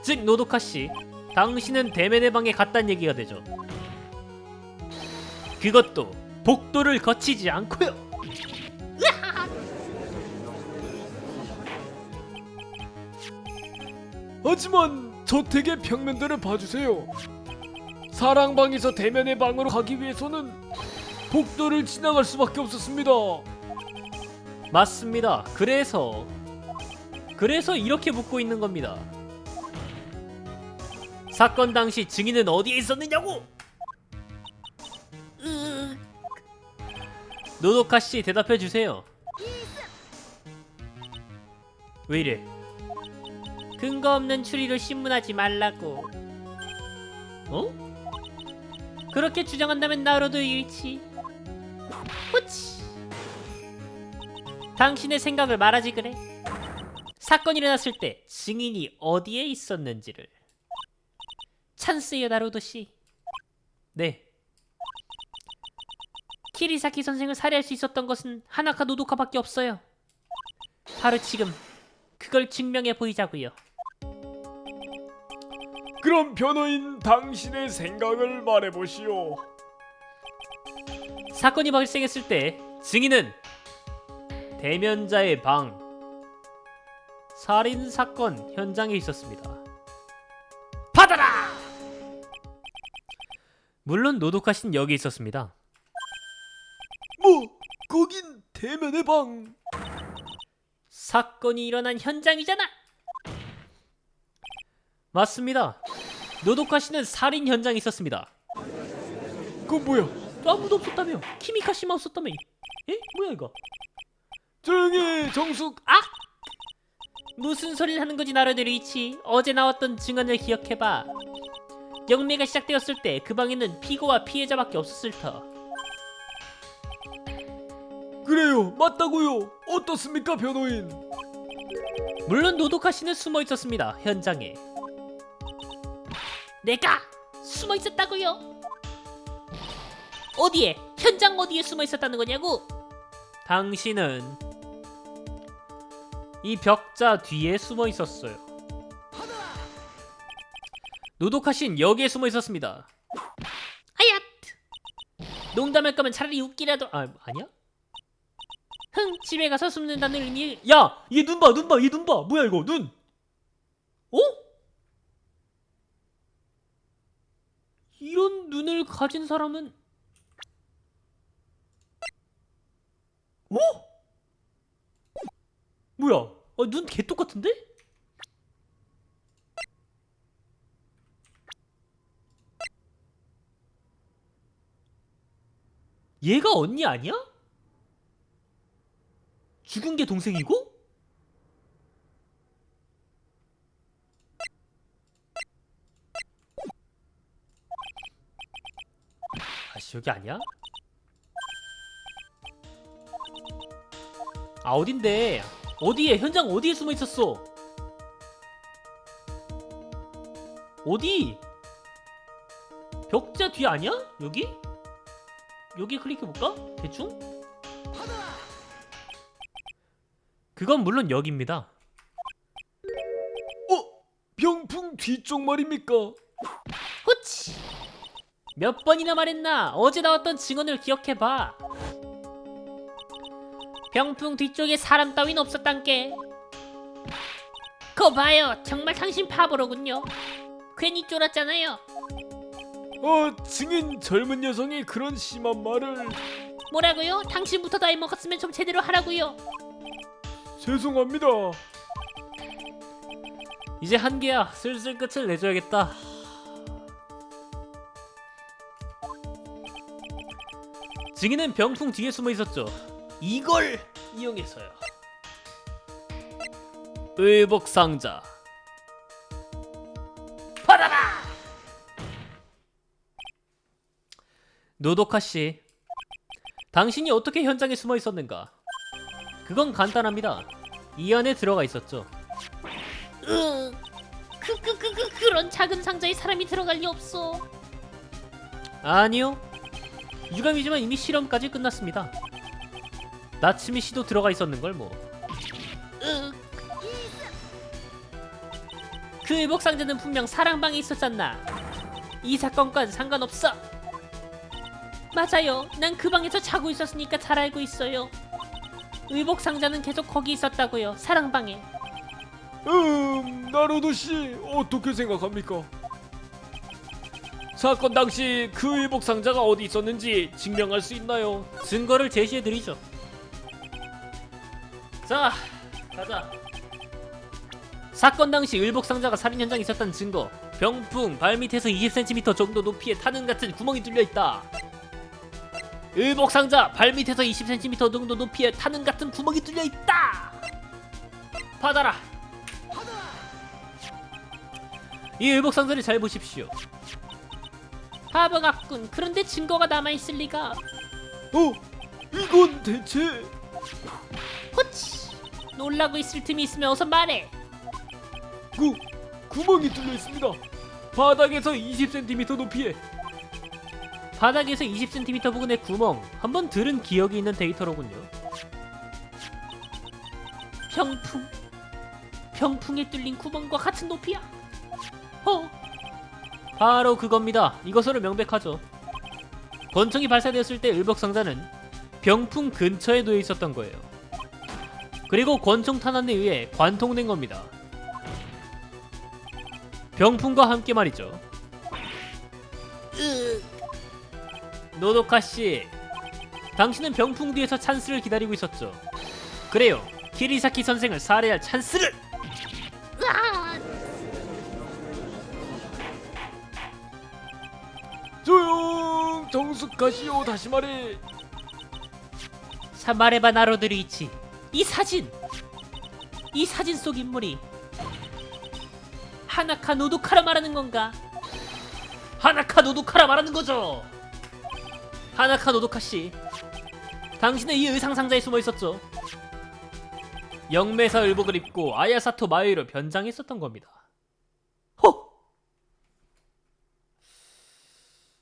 즉 노도카 씨, 당신은 대면의 방에 갔다는 얘기가 되죠. 그것도 복도를 거치지 않고요. 하지만 저택의 벽면들을 봐주세요. 사랑방에서 대면의 방으로 가기 위해서는 복도를 지나갈 수밖에 없었습니다. 맞습니다. 그래서 이렇게 묻고 있는 겁니다. 사건 당시 증인은 어디에 있었느냐고? 노도카 씨 대답해 주세요. 왜 이래? 근거 없는 추리로 신문하지 말라고. 어? 그렇게 주장한다면 나로도 일치. 후치. 당신의 생각을 말하지 그래. 사건이 일어났을 때 증인이 어디에 있었는지를. 찬스예요 나로도 씨. 네. 키리사키 선생을 살해할 수 있었던 것은 하나카 노도카밖에 없어요. 바로 지금 그걸 증명해 보이자고요. 그럼 변호인, 당신의 생각을 말해보시오. 사건이 발생했을 때 증인은 대면자의 방, 살인사건 현장에 있었습니다. 받아라! 물론 노도카 씨는 여기 있었습니다. 뭐? 거긴 대면의 방. 사건이 일어난 현장이잖아. 맞습니다. 노도카 씨는 살인 현장에 있었습니다. 그건 뭐야? 아무도 없었다며. 키미카 씨만 없었다며. 에? 뭐야 이거? 조용히 해, 정숙. 아! 무슨 소리를 하는 거지 나라들 이치. 어제 나왔던 증언을 기억해봐. 영매가 시작되었을 때 그 방에는 피고와 피해자밖에 없었을 터. 그래요, 맞다고요. 어떻습니까, 변호인? 물론 노도카 씨는 숨어 있었습니다. 현장에. 내가 숨어 있었다고요? 어디에? 현장 어디에 숨어 있었다는 거냐고? 당신은 이 벽자 뒤에 숨어 있었어요. 노도카 씨는 여기에 숨어 있었습니다. 아야! 농담할 거면 차라리 웃기라도. 아니야? 흥, 집에 가서 숨는다는 의미. 야, 얘 눈 봐, 눈 봐, 얘 눈 봐. 뭐야 이거 눈? 어? 이런 눈을 가진 사람은 어? 뭐야? 눈 개 똑같은데? 얘가 언니 아니야? 죽은 게 동생이고? 아씨, 여기 아니야? 어딘데? 어디에? 현장 어디에 숨어 있었어? 어디? 벽자 뒤 아니야? 여기? 여기 클릭해볼까? 대충? 그건 물론 여기입니다. 병풍 뒤쪽 말입니까? 후치! 몇 번이나 말했나? 어제 나왔던 증언을 기억해봐. 병풍 뒤쪽에 사람 따윈 없었단께. 거 봐요. 정말 당신 바보로군요. 괜히 쫄았잖아요. 증인 젊은 여성이 그런 심한 말을. 뭐라고요? 당신부터 나이 먹었으면 좀 제대로 하라고요. 죄송합니다. 이제 한계야. 슬슬 끝을 내줘야겠다. 증인은 병풍 뒤에 숨어 있었죠. 이걸 이용해서요. 의복상자 받아라! 노도카씨, 당신이 어떻게 현장에 숨어 있었는가? 그건 간단합니다. 이 안에 들어가 있었죠. 그런 작은 상자에 사람이 들어갈 리 없어. 아니요. 유감이지만 이미 실험까지 끝났습니다. 나츠미 씨도 들어가 있었는걸 뭐. 그 의복 상자는 분명 사랑방에 있었잖아. 이 사건과는 상관없어. 맞아요. 난 그 방에서 자고 있었으니까 잘 알고 있어요. 의복 상자는 계속 거기 있었다고요. 사랑방에. 나루도 씨 어떻게 생각합니까? 사건 당시 그 의복 상자가 어디 있었는지 증명할 수 있나요? 증거를 제시해드리죠. 자, 가자. 사건 당시 의복 상자가 살인 현장에 있었다는 증거. 병풍 발밑에서 20cm 정도 높이에 타는 같은 구멍이 뚫려 있다. 의복 상자 발밑에서 20cm 정도 높이에 타는 같은 구멍이 뚫려 있다. 받아라. 이 의복 상자를 잘 보십시오. 바보 같군. 그런데 증거가 남아있을 리가. 이건 대체. 호치! 놀라고 있을 틈이 있으면 어서 말해. 구멍이 뚫려 있습니다. 바닥에서 20cm 높이에. 바닥에서 20cm 부근의 구멍. 한번 들은 기억이 있는 데이터로군요. 병풍에 뚫린 구멍과 같은 높이야. 바로 그겁니다. 이것으로 명백하죠. 권총이 발사되었을 때 의복 상자는 병풍 근처에 놓여 있었던 거예요. 그리고 권총 탄환에 의해 관통된 겁니다. 병풍과 함께 말이죠. 노도카씨, 당신은 병풍 뒤에서 찬스를 기다리고 있었죠. 그래요, 키리사키 선생을 살해할 찬스를! 조용! 정숙하시오. 다시 말해. 자, 말해봐 나로드리이치. 이 사진 속 인물이 하나카 노도카라 말하는 건가? 하나카 노도카라 말하는 거죠. 하나카 노도카씨, 당신은 이 의상 상자에 숨어 있었죠. 영매사 의복을 입고 아야사토 마에이로 변장했었던 겁니다.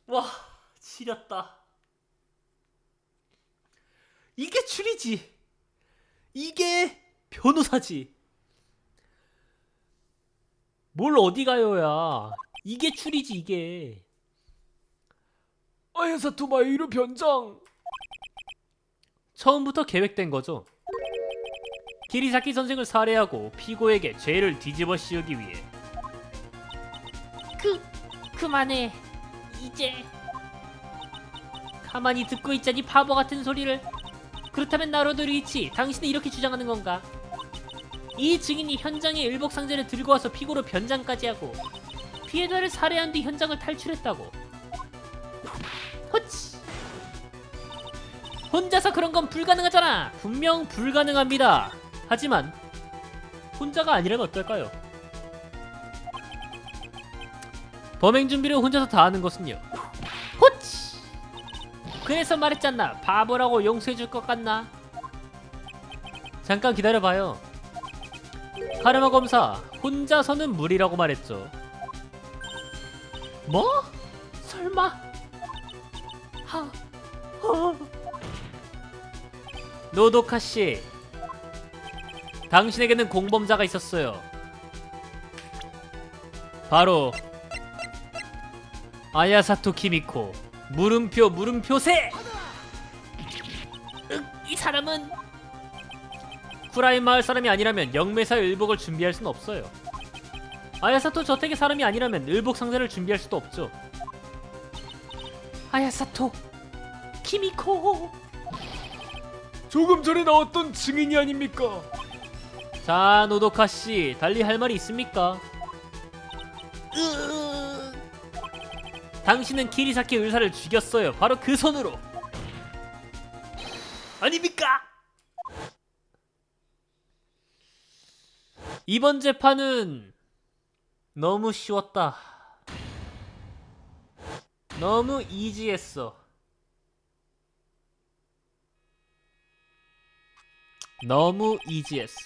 와, 지렸다. 이게 추리지. 이게 변호사지. 뭘 어디 가요야. 이게 추리지 이게. 아야사토 마유이로 변장. 처음부터 계획된 거죠. 키리사키 선생을 살해하고 피고에게 죄를 뒤집어 씌우기 위해. 그만해. 이제 가만히 듣고 있자니 바보 같은 소리를. 그렇다면 나로도 리치, 당신은 이렇게 주장하는 건가? 이 증인이 현장에 일복 상자를 들고 와서 피고로 변장까지 하고 피해자를 살해한 뒤 현장을 탈출했다고. 호치. 혼자서 그런 건 불가능하잖아. 분명 불가능합니다. 하지만 혼자가 아니라면 어떨까요? 범행 준비를 혼자서 다 하는 것은요. 호치. 그래서 말했잖아. 바보라고 용서해줄 것 같나? 잠깐 기다려봐요. 카르마 검사, 혼자서는 무리라고 말했죠. 뭐? 설마? 노도카 씨, 당신에게는 공범자가 있었어요. 바로 아야사토 키미코. 물음표세. 이 사람은 쿠라인 마을 사람이 아니라면 영매사의 의복을 준비할 수는 없어요. 아야사토 저택의 사람이 아니라면 의복 상자를 준비할 수도 없죠. 아야사토 키미코. 조금 전에 나왔던 증인이 아닙니까? 자, 노도카 씨, 달리 할 말이 있습니까? 당신은 키리사키 의사를 죽였어요. 바로 그 손으로. 아닙니까? 이번 재판은 너무 쉬웠다. 너무 이지했어. 너무 이지했어.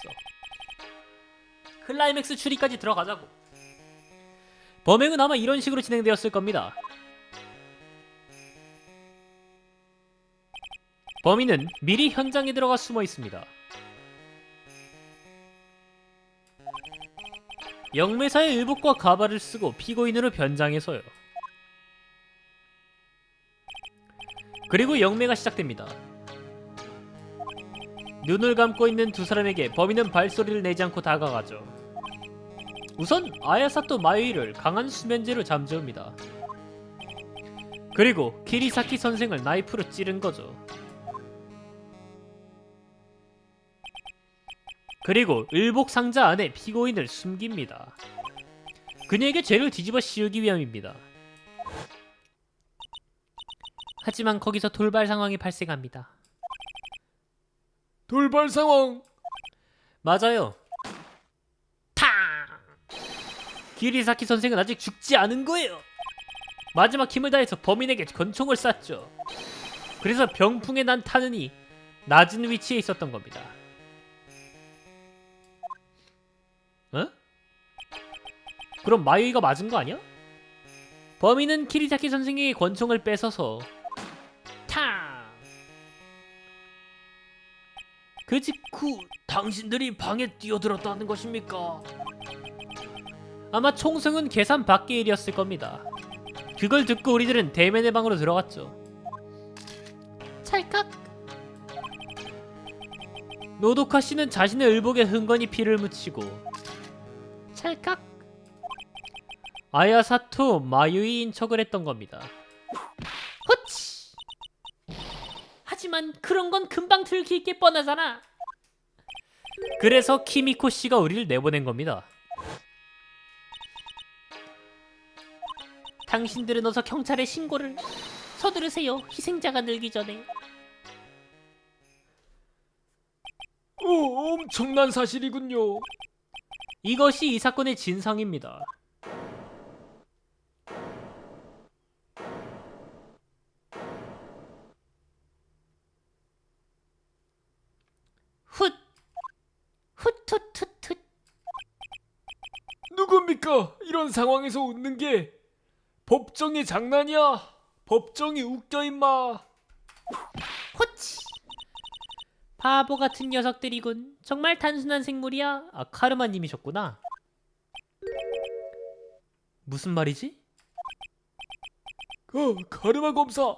클라이맥스 추리까지 들어가자고. 범행은 아마 이런 식으로 진행되었을 겁니다. 범인은 미리 현장에 들어가 숨어 있습니다. 영매사의 의복과 가발을 쓰고 피고인으로 변장해서요. 그리고 영매가 시작됩니다. 눈을 감고 있는 두 사람에게 범인은 발소리를 내지 않고 다가가죠. 우선 아야사토 마유이를 강한 수면제로 잠재웁니다. 그리고 키리사키 선생을 나이프로 찌른 거죠. 그리고 의복 상자 안에 피고인을 숨깁니다. 그녀에게 죄를 뒤집어 씌우기 위함입니다. 하지만 거기서 돌발 상황이 발생합니다. 돌발 상황. 맞아요. 탕! 키리사키 선생은 아직 죽지 않은 거예요. 마지막 힘을 다해서 범인에게 권총을 쐈죠. 그래서 병풍에 난 타는이 낮은 위치에 있었던 겁니다. 어? 그럼 마유이가 맞은 거 아니야? 범인은 키리사키 선생에게 권총을 뺏어서 탕! 그 직후 당신들이 방에 뛰어들었다는 것입니까? 아마 총성은 계산 밖의 일이었을 겁니다. 그걸 듣고 우리들은 대면의 방으로 들어갔죠. 찰칵! 노도카 씨는 자신의 의복에 흥건히 피를 묻히고 찰칵! 아야사토 마유이인 척을 했던 겁니다. 호치! 하지만 그런 건 금방 들킬 게 뻔하잖아. 그래서 키미코 씨가 우리를 내보낸 겁니다. 당신들은 어서 경찰에 신고를. 서두르세요. 희생자가 늘기 전에. 엄청난 사실이군요. 이것이 이 사건의 진상입니다. 훗! 훗훗훗훗. 누굽니까? 이런 상황에서 웃는 게 법정이 장난이야. 법정이 웃겨 임마. 호치! 바보 같은 녀석들이군. 정말 단순한 생물이야. 아, 카르마님이셨구나. 무슨 말이지? 카르마 검사.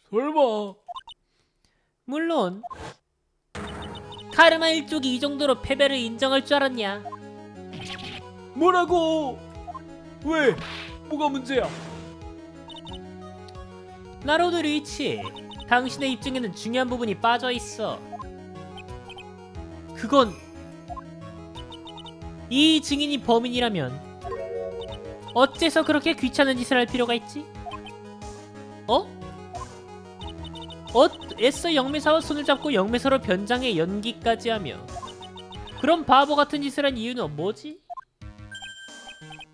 설마. 물론 카르마 일족이 이 정도로 패배를 인정할 줄 알았냐? 뭐라고? 왜? 뭐가 문제야? 나로도 류이치, 당신의 입증에는 중요한 부분이 빠져있어. 그건 이 증인이 범인이라면 어째서 그렇게 귀찮은 짓을 할 필요가 있지? 애써 영매사와 손을 잡고 영매사로 변장해 연기까지 하며 그런 바보 같은 짓을 한 이유는 뭐지?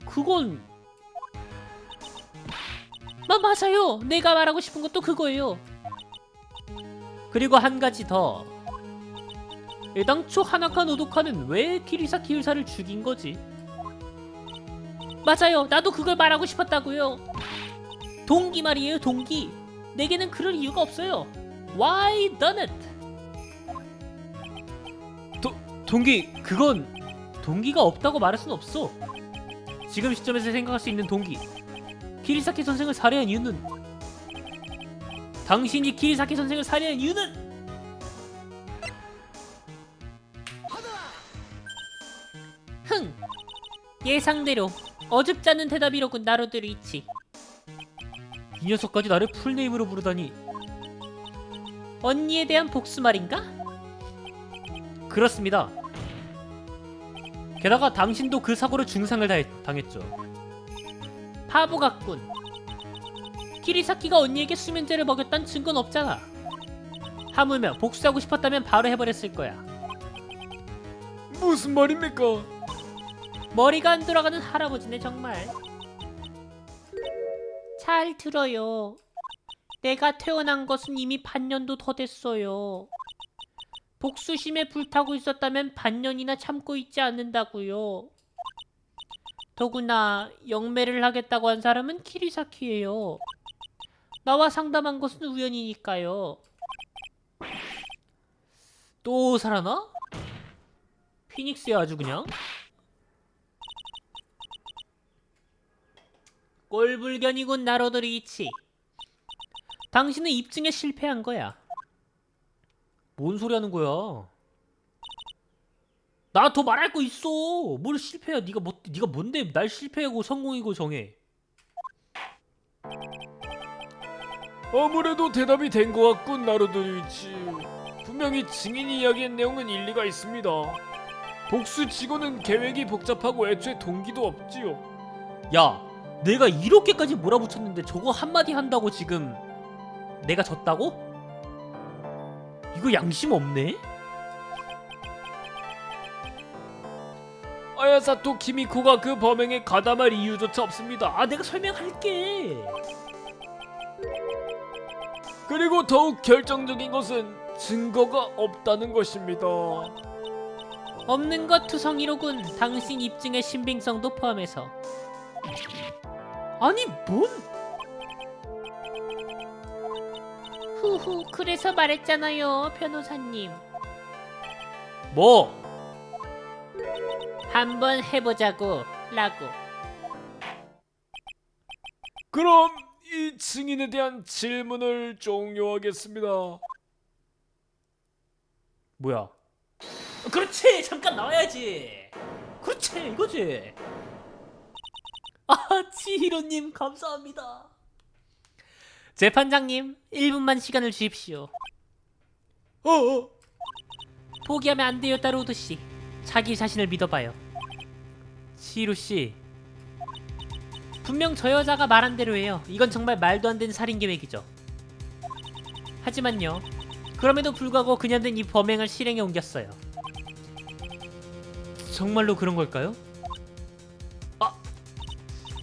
그건 맞아요. 내가 말하고 싶은 것도 그거예요. 그리고 한 가지 더. 애당초 하나카 노도카는 왜 키리사키 의사를 죽인 거지? 맞아요. 나도 그걸 말하고 싶었다고요. 동기 말이에요. 동기. 내게는 그럴 이유가 없어요. Why done it? 동기, 그건 동기가 없다고 말할 순 없어. 지금 시점에서 생각할 수 있는 동기, 키리사키 선생을 살해한 이유는, 당신이 키리사키 선생을 살해한 이유는 흥! 예상대로 어줍지 않은 대답이로군. 나로도 류이치. 이 녀석까지 나를 풀네임으로 부르다니. 언니에 대한 복수 말인가? 그렇습니다. 게다가 당신도 그 사고로 중상을 당했죠. 바보 같군. 키리사키가 언니에게 수면제를 먹였단 증거는 없잖아. 하물며 복수하고 싶었다면 바로 해버렸을 거야. 무슨 말입니까? 머리가 안 돌아가는 할아버지네 정말. 잘 들어요. 내가 태어난 것은 이미 반년도 더 됐어요. 복수심에 불타고 있었다면 반년이나 참고 있지 않는다고요. 더구나 영매를 하겠다고 한 사람은 키리사키예요. 나와 상담한 것은 우연이니까요. 또 살아나? 피닉스야 아주 그냥. 꼴불견이군. 나로도 류이치. 당신은 입증에 실패한 거야. 뭔 소리 하는 거야? 나 더 말할 거 있어. 뭘 실패야? 네가 뭔데 날 실패하고 성공이고 정해. 아무래도 대답이 된 것 같군, 나루도 류이치. 분명히 증인이 이야기한 내용은 일리가 있습니다. 복수치고는 계획이 복잡하고 애초에 동기도 없지요. 야, 내가 이렇게까지 몰아붙였는데 저거 한마디 한다고 지금 내가 졌다고? 이거 양심 없네? 아야사토 키미코가 그 범행에 가담할 이유조차 없습니다. 내가 설명할게. 그리고 더욱 결정적인 것은 증거가 없다는 것입니다. 없는 것 투성이로군. 당신 입증의 신빙성도 포함해서. 아니 뭔? 후후, 그래서 말했잖아요, 변호사님. 뭐? 한번 해보자고 라고. 그럼 이 증인에 대한 질문을 종료하겠습니다. 뭐야? 그렇지! 잠깐 나와야지! 그렇지! 이거지! 치히로님 감사합니다. 재판장님, 1분만 시간을 주십시오. 포기하면 안 돼요, 따로우드씨. 자기 자신을 믿어봐요. 치히로씨, 분명 저 여자가 말한 대로 해요. 이건 정말 말도 안 되는 살인 계획이죠. 하지만요, 그럼에도 불구하고 그녀는 이 범행을 실행에 옮겼어요. 정말로 그런 걸까요?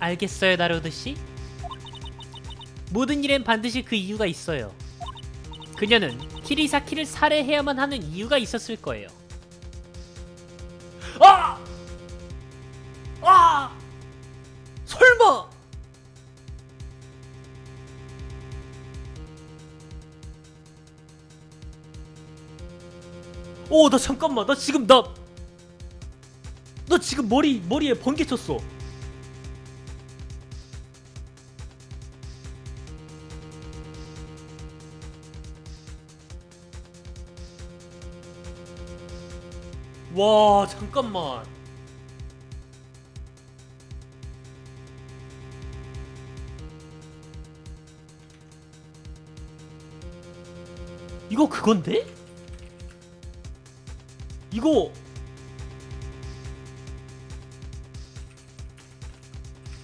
알겠어요, 나로드씨. 모든 일엔 반드시 그 이유가 있어요. 그녀는 키리사키를 살해해야만 하는 이유가 있었을 거예요. 설마! 나 잠깐만. 나 지금 머리에 번개 쳤어. 와 잠깐만. 이거 그건데? 이거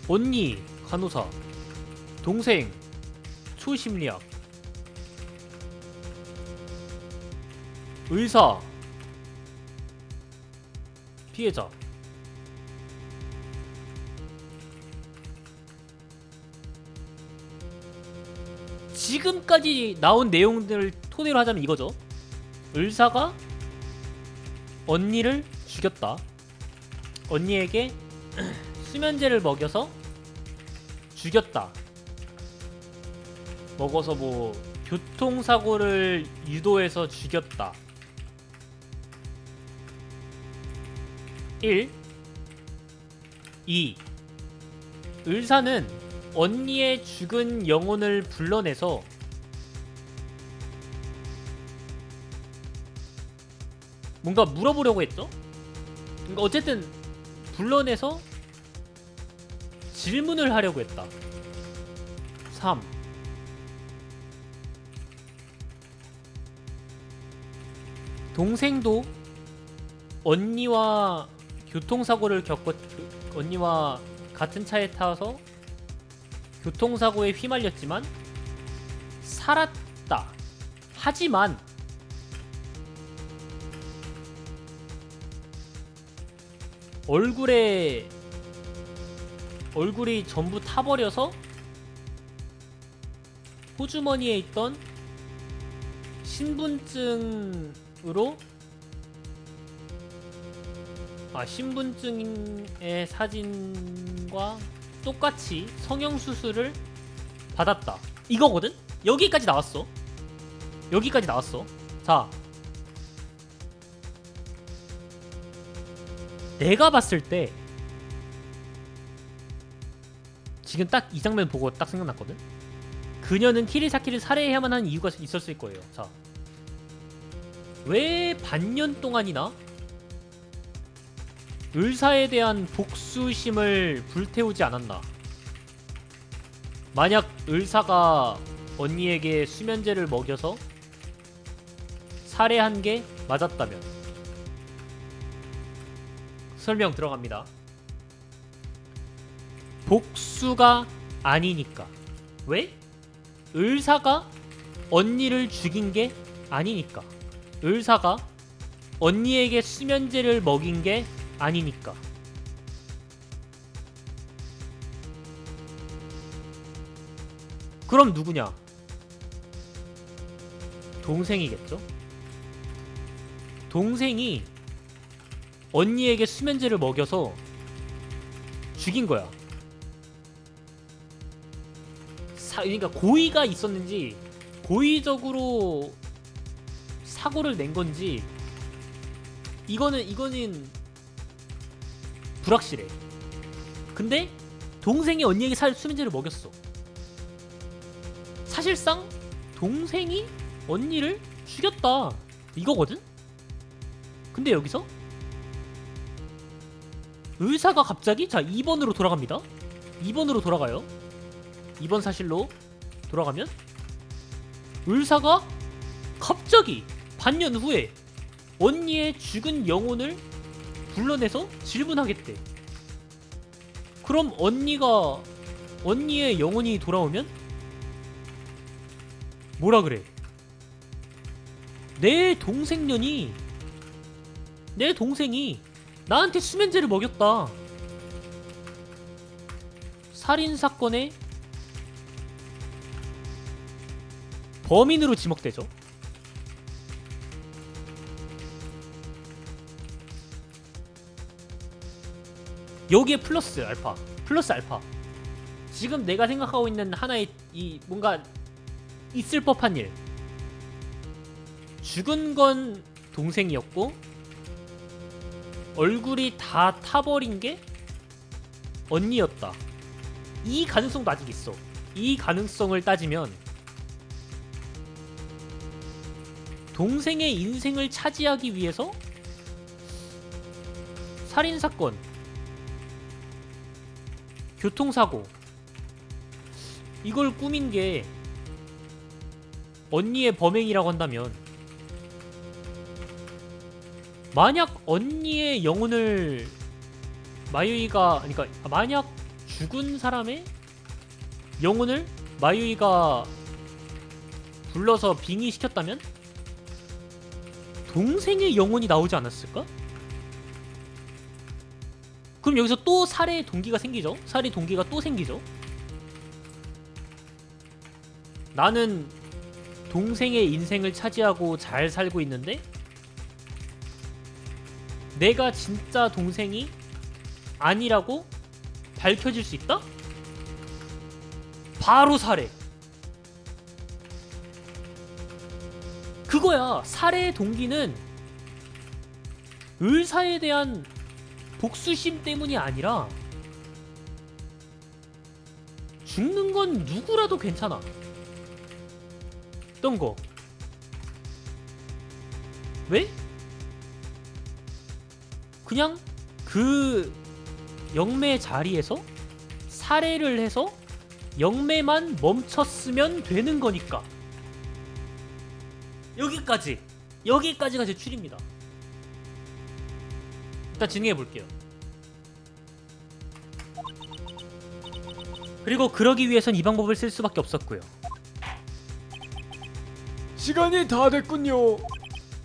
언니 간호사, 동생 초심리학, 의사 피해자. 지금까지 나온 내용들을 토대로 하자면 이거죠. 의사가 언니를 죽였다. 언니에게 수면제를 먹여서 죽였다. 먹어서 뭐 교통사고를 유도해서 죽였다. 1. 2. 의사는 언니의 죽은 영혼을 불러내서 뭔가 물어보려고 했죠? 그러니까 어쨌든 불러내서 질문을 하려고 했다. 3. 동생도 언니와 교통사고를 언니와 같은 차에 타서 교통사고에 휘말렸지만 살았다. 하지만 얼굴이 전부 타버려서 호주머니에 있던 신분증으로 신분증의 사진과 똑같이 성형수술을 받았다. 이거거든? 여기까지 나왔어. 여기까지 나왔어. 자, 내가 봤을 때 지금 딱 이 장면 보고 딱 생각났거든? 그녀는 키리사키를 살해해야만 하는 이유가 있었을 거예요. 자, 왜 반년 동안이나 의사에 대한 복수심을 불태우지 않았나? 만약 의사가 언니에게 수면제를 먹여서 살해한 게 맞았다면, 설명 들어갑니다. 복수가 아니니까. 왜? 의사가 언니를 죽인 게 아니니까. 의사가 언니에게 수면제를 먹인 게 아니니까. 그럼 누구냐? 동생이겠죠? 동생이 언니에게 수면제를 먹여서 죽인 거야. 그러니까 고의가 있었는지 고의적으로 사고를 낸 건지 이거는 불확실해. 근데 동생이 언니에게 수면제를 먹였어. 사실상 동생이 언니를 죽였다 이거거든? 근데 여기서 의사가 갑자기 2번으로 돌아갑니다. 2번으로 돌아가요. 2번 사실로 돌아가면 의사가 갑자기 반년 후에 언니의 죽은 영혼을 불러내서 질문하겠대. 그럼 언니의 영혼이 돌아오면 뭐라 그래? 내 동생이 나한테 수면제를 먹였다. 살인사건의 범인으로 지목되죠. 여기에 플러스 알파. 지금 내가 생각하고 있는 하나의 이 뭔가 있을 법한 일. 죽은 건 동생이었고 얼굴이 다 타버린 게 언니였다. 이 가능성도 아직 있어. 이 가능성을 따지면 동생의 인생을 차지하기 위해서 살인사건, 교통사고, 이걸 꾸민 게 언니의 범행이라고 한다면, 만약 언니의 영혼을 마유이가, 그러니까 만약 죽은 사람의 영혼을 마유이가 불러서 빙의시켰다면 동생의 영혼이 나오지 않았을까? 그럼 여기서 또 살해의 동기가 생기죠? 살해 동기가 또 생기죠? 나는 동생의 인생을 차지하고 잘 살고 있는데 내가 진짜 동생이 아니라고 밝혀질 수 있다? 바로 살해. 그거야. 살해의 동기는 의사에 대한 복수심 때문이 아니라 죽는 건 누구라도 괜찮아. 어떤 거? 왜? 그냥 그 영매 자리에서 살해를 해서 영매만 멈췄으면 되는 거니까. 여기까지가 제 추리입니다. 일단 진행해 볼게요. 그리고 그러기 위해선 이 방법을 쓸 수밖에 없었고요. 시간이 다 됐군요.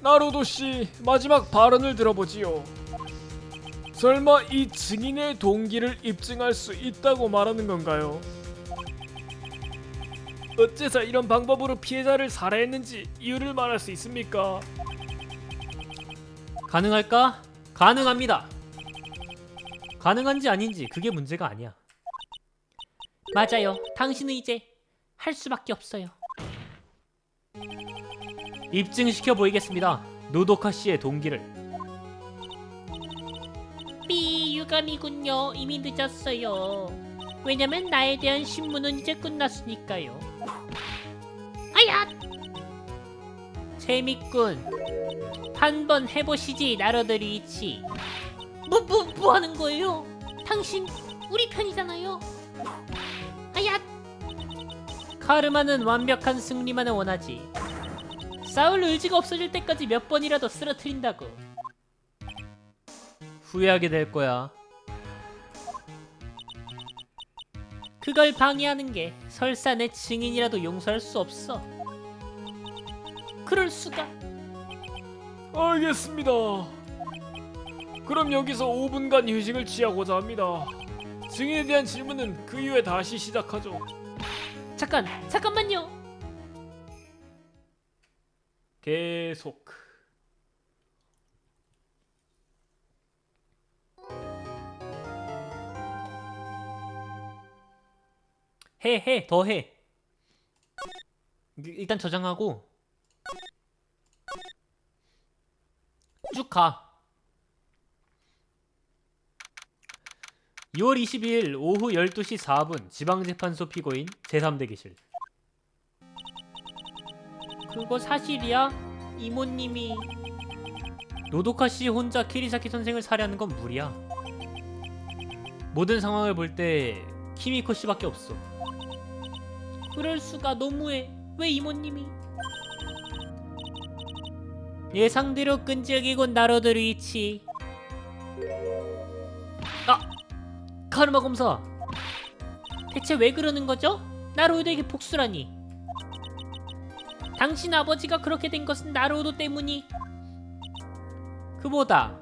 나루도 씨, 마지막 발언을 들어보지요. 설마 이 증인의 동기를 입증할 수 있다고 말하는 건가요? 어째서 이런 방법으로 피해자를 살해했는지 이유를 말할 수 있습니까? 가능할까? 가능합니다. 가능한지 아닌지 그게 문제가 아니야. 맞아요. 당신은 이제 할 수밖에 없어요. 입증시켜 보이겠습니다. 노도카 씨의 동기를. 유감이군요. 이미 늦었어요. 왜냐면 나에 대한 신문은 이제 끝났으니까요. 아야! 재밌군. 한번 해보시지, 나로들이 이치. 뭐 하는 거예요? 당신 우리 편이잖아요. 아야! 카르마는 완벽한 승리만을 원하지. 싸울 의지가 없어질 때까지 몇 번이라도 쓰러뜨린다고. 후회하게 될 거야. 그걸 방해하는 게 설사 내 증인이라도 용서할 수 없어. 그럴 수가. 알겠습니다. 그럼 여기서 5분간 휴식을 취하고자 합니다. 증인에 대한 질문은 그 이후에 다시 시작하죠. 잠깐만요. 계속. 더 해. 일단 저장하고 쭉 가. 6월 22일 오후 12시 4분 지방재판소 피고인 제3대기실. 그거 사실이야? 이모님이 노도카 씨 혼자 키리사키 선생을 살해하는 건 무리야. 모든 상황을 볼 때 키미코 씨밖에 없어. 그럴 수가. 너무해. 왜 이모님이? 예상대로 끈질기군 나로드루이치. 카르마 검사. 대체 왜 그러는 거죠? 나로드에게 복수라니. 당신 아버지가 그렇게 된 것은 나로도 때문이. 그보다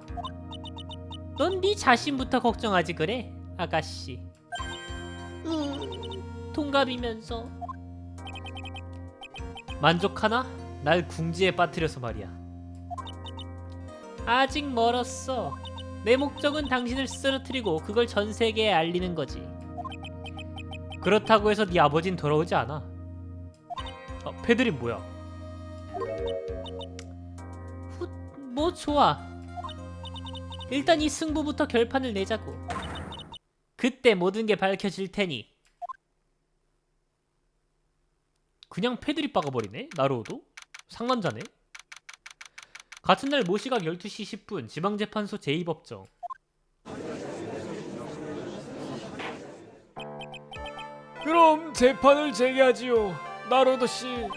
넌 네 자신부터 걱정하지 그래, 아가씨. 동갑이면서. 만족하나? 날 궁지에 빠뜨려서 말이야. 아직 멀었어. 내 목적은 당신을 쓰러뜨리고 그걸 전 세계에 알리는 거지. 그렇다고 해서 네 아버진 돌아오지 않아. 패드립 뭐야? 뭐 좋아. 일단 이 승부부터 결판을 내자고. 그때 모든 게 밝혀질 테니. 그냥 패드립 박아버리네? 나루오도? 상남자네? 같은 날 모시각 12시 10분 지방재판소 제2법정. 그럼 재판을 재개하지요, 나로도 씨.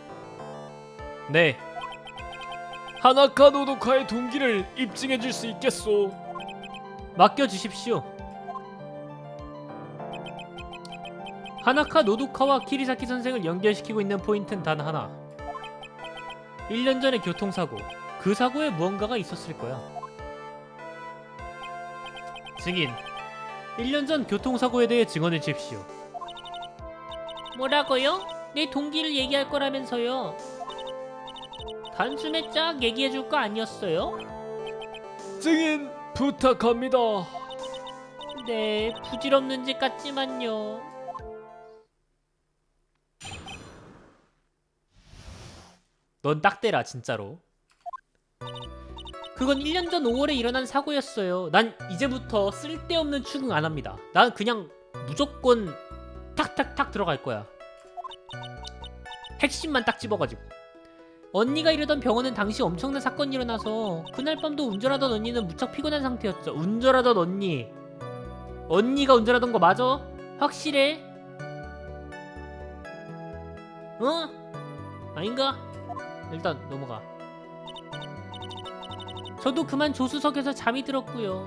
네, 하나카 노도카의 동기를 입증해 줄 수 있겠소. 맡겨주십시오. 하나카 노도카와 키리사키 선생을 연결시키고 있는 포인트는 단 하나. 1년 전의 교통사고. 그 사고에 무언가가 있었을 거야. 증인, 1년 전 교통사고에 대해 증언해 주십시오. 뭐라고요? 내 동기를 얘기할 거라면서요. 단숨에 쫙 얘기해 줄 거 아니었어요? 증인 부탁합니다. 네, 부질없는 짓 같지만요. 넌 딱 대라, 진짜로. 그건 1년 전 5월에 일어난 사고였어요. 난 이제부터 쓸데없는 추궁 안 합니다. 난 그냥 무조건 탁탁탁 들어갈 거야. 핵심만 딱 집어가지고. 언니가 이르던 병원은 당시 엄청난 사건이 일어나서 그날 밤도 운전하던 언니는 무척 피곤한 상태였죠. 운전하던 언니. 언니가 운전하던 거 맞아? 확실해? 어? 아닌가? 일단 넘어가. 저도 그만 조수석에서 잠이 들었고요.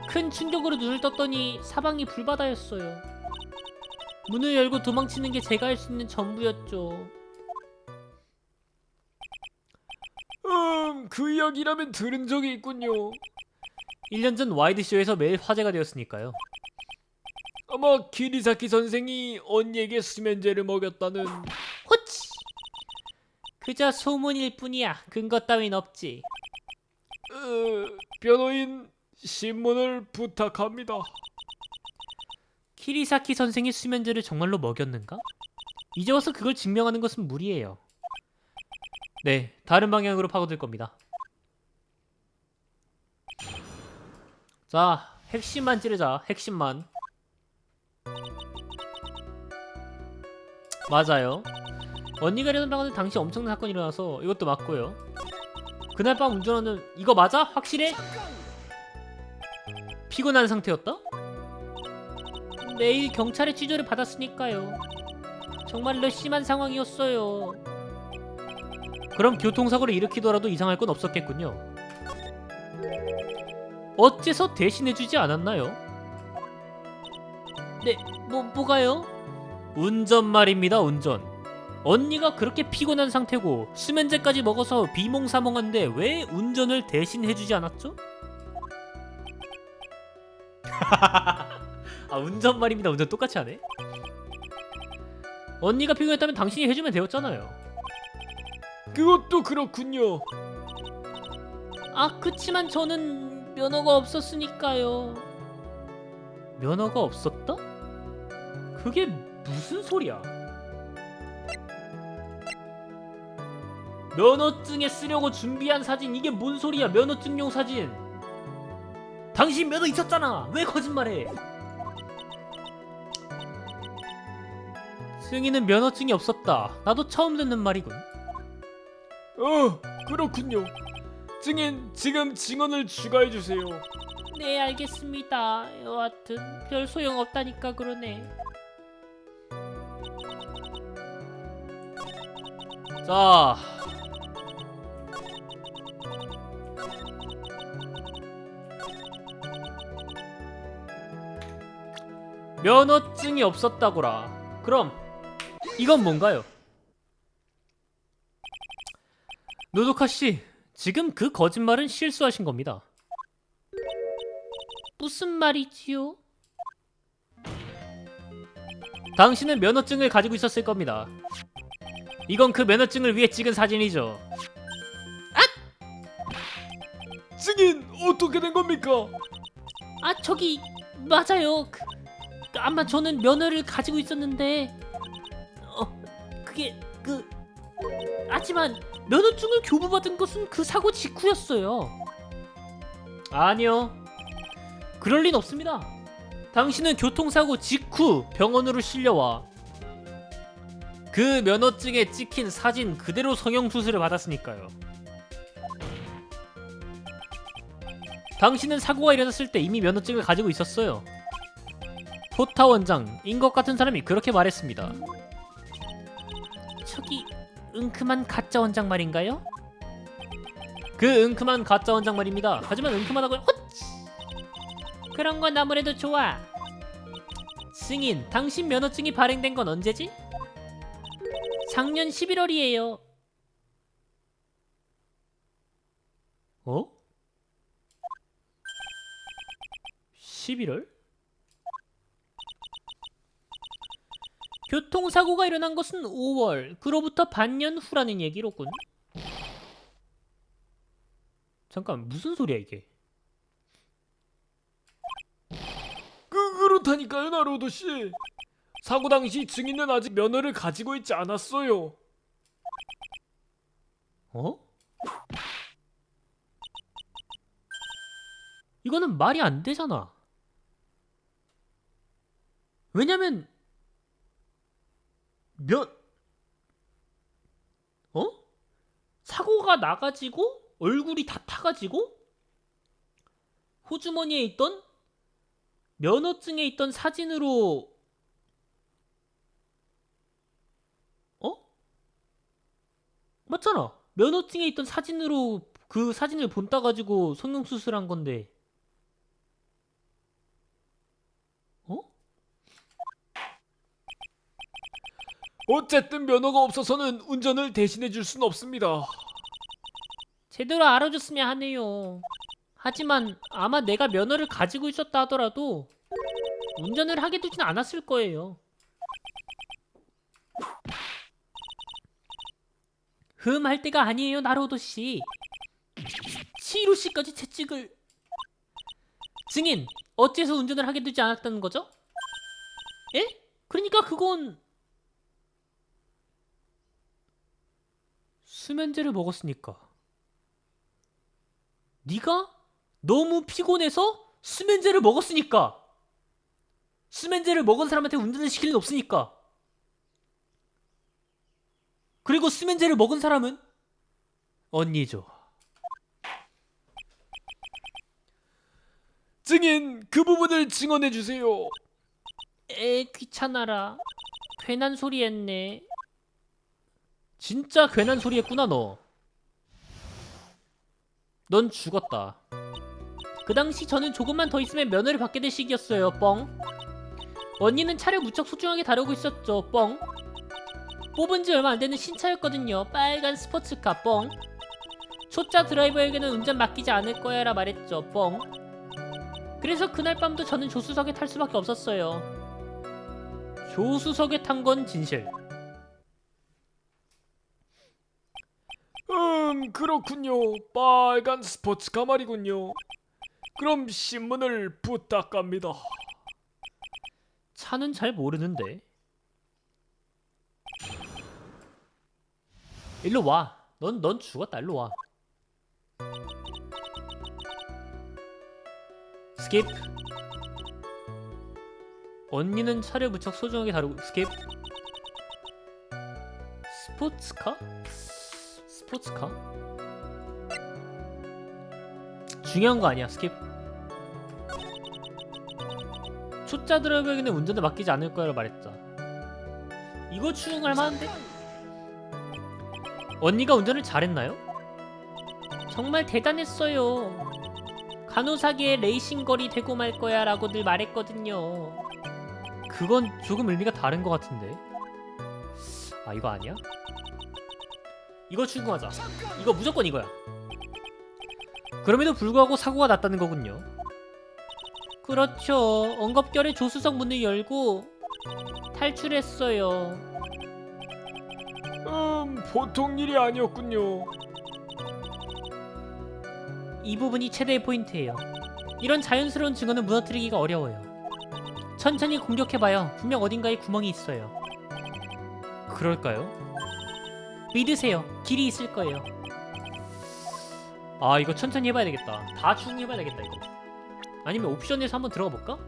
큰 충격으로 눈을 떴더니 사방이 불바다였어요. 문을 열고 도망치는 게 제가 할 수 있는 전부였죠. 그 이야기라면 들은 적이 있군요. 1년 전 와이드쇼에서 매일 화제가 되었으니까요. 아마 키리사키 선생이 언니에게 수면제를 먹였다는. 호치! 그저 소문일 뿐이야. 근거 따윈 없지. 변호인 신문을 부탁합니다. 키리사키 선생이 수면제를 정말로 먹였는가? 이제 와서 그걸 증명하는 것은 무리예요. 네, 다른 방향으로 파고들 겁니다. 자, 핵심만 찌르자. 핵심만. 맞아요. 언니가 일어난 병원은 당시 엄청난 사건이 일어나서 이것도 맞고요. 그날 밤 운전하는 이거 맞아? 확실해? 피곤한 상태였다? 매일 경찰의 취조를 받았으니까요. 정말로 심한 상황이었어요. 그럼 교통사고를 일으키더라도 이상할 건 없었겠군요. 어째서 대신해주지 않았나요? 네, 뭐가요? 운전 말입니다, 운전. 언니가 그렇게 피곤한 상태고 수면제까지 먹어서 비몽사몽한데 왜 운전을 대신해주지 않았죠? 아, 운전 말입니다. 운전 똑같이 하네. 언니가 피곤했다면 당신이 해주면 되었잖아요. 그것도 그렇군요. 아, 그치만 저는 면허가 없었으니까요. 면허가 없었다? 그게 무슨 소리야? 면허증에 쓰려고 준비한 사진, 이게 뭔 소리야? 면허증용 사진. 당신 면허 있었잖아. 왜 거짓말해? 승희는 면허증이 없었다. 나도 처음 듣는 말이군. 그렇군요. 증인, 지금 증언을 추가해 주세요. 네, 알겠습니다. 여하튼 별 소용 없다니까 그러네. 자, 면허증이 없었다고라. 그럼 이건 뭔가요? 노도카 씨, 지금 그 거짓말은 실수하신 겁니다. 무슨 말이지요? 당신은 면허증을 가지고 있었을 겁니다. 이건 그 면허증을 위해 찍은 사진이죠. 증인, 어떻게 된 겁니까? 아, 저기 맞아요. 아마 저는 면허를 가지고 있었는데 그게 하지만 면허증을 교부받은 것은 그 사고 직후였어요. 아니요, 그럴 린 없습니다. 당신은 교통사고 직후 병원으로 실려와 그 면허증에 찍힌 사진 그대로 성형수술을 받았으니까요. 당신은 사고가 일어났을 때 이미 면허증을 가지고 있었어요. 포타 원장인 것 같은 사람이 그렇게 말했습니다. 저기 은큼한 가짜 원장 말인가요? 그 은큼한 가짜 원장 말입니다. 하지만 은큼하다고 그런 건 아무래도 좋아. 승인, 당신 면허증이 발행된 건 언제지? 작년 11월이에요. 어? 11월? 교통사고가 일어난 것은 5월. 그로부터 반년 후라는 얘기로군. 잠깐, 무슨 소리야 이게? 그렇다니까요, 나루오도 씨. 사고 당시 증인은 아직 면허를 가지고 있지 않았어요. 어? 이거는 말이 안 되잖아. 왜냐면 어? 사고가 나가지고 얼굴이 다 타가지고 호주머니에 있던 면허증에 있던 사진으로 맞잖아. 면허증에 있던 사진으로 그 사진을 본따 가지고 성형수술한 건데 어쨌든 면허가 없어서는 운전을 대신해 줄 순 없습니다. 제대로 알아줬으면 하네요. 하지만 아마 내가 면허를 가지고 있었다 하더라도 운전을 하게 두진 않았을 거예요. 할 때가 아니에요, 나로도 씨. 치히로 씨까지 채찍을. 증인, 어째서 운전을 하게 두지 않았다는 거죠? 에? 그러니까 그건 수면제를 먹었으니까. 네가 너무 피곤해서 수면제를 먹었으니까. 수면제를 먹은 사람한테 운전을 시킬 일 없으니까. 그리고 수면제를 먹은 사람은 언니죠. 증인, 그 부분을 증언해 주세요. 귀찮아라. 괜한 소리 했네. 진짜 괜한 소리 했구나 너. 넌 죽었다. 그 당시 저는 조금만 더 있으면 면허를 받게 될 시기였어요. 뻥. 언니는 차를 무척 소중하게 다루고 있었죠. 뻥. 뽑은 지 얼마 안 되는 신차였거든요. 빨간 스포츠카. 뻥. 초짜 드라이버에게는 운전 맡기지 않을 거야 라 말했죠. 뻥. 그래서 그날 밤도 저는 조수석에 탈 수밖에 없었어요. 조수석에 탄 건 진실. 그렇군요. 빨간 스포츠카 말이군요. 그럼 신문을 부탁합니다. 차는 잘 모르는데. 일로 와. 넌 죽었다. 일로 와. 스킵. 언니는 차를 무척 소중하게 다루고. 스킵. 스포츠카? 스포츠카? 중요한 거 아니야. 스킵. 초짜 드라이버에게는 운전을 맡기지 않을 거야라고 말했다. 이거 추궁할 만한데? 언니가 운전을 잘했나요? 정말 대단했어요. 간호사계의 레이싱걸이 되고 말 거야 라고 늘 말했거든요. 그건 조금 의미가 다른 것 같은데. 아, 이거 아니야? 이거 추궁하자. 이거 무조건 이거야. 그럼에도 불구하고 사고가 났다는 거군요. 그렇죠. 엉겁결에 조수석 문을 열고 탈출했어요. 보통 일이 아니었군요. 이 부분이 최대의 포인트예요. 이런 자연스러운 증언은 무너뜨리기가 어려워요. 천천히 공격해봐요. 분명 어딘가에 구멍이 있어요. 그럴까요? 믿으세요. 길이 있을 거예요. 아, 이거 천천히 해봐야 되겠다. 다 추궁해봐야 되겠다 이거. 아니면 옵션에서 한번 들어가 볼까?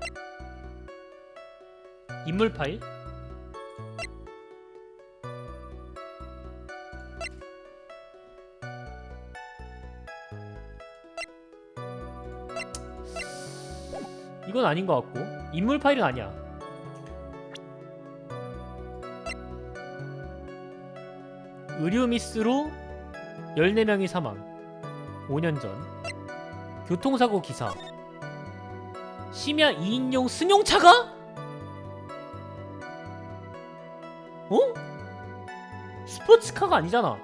인물 파일? 이건 아닌 것 같고 인물 파일은 아니야. 의료 미스로 14명이 사망. 5년 전. 교통사고 기사. 심야 2인용 승용차가? 어? 스포츠카가 아니잖아.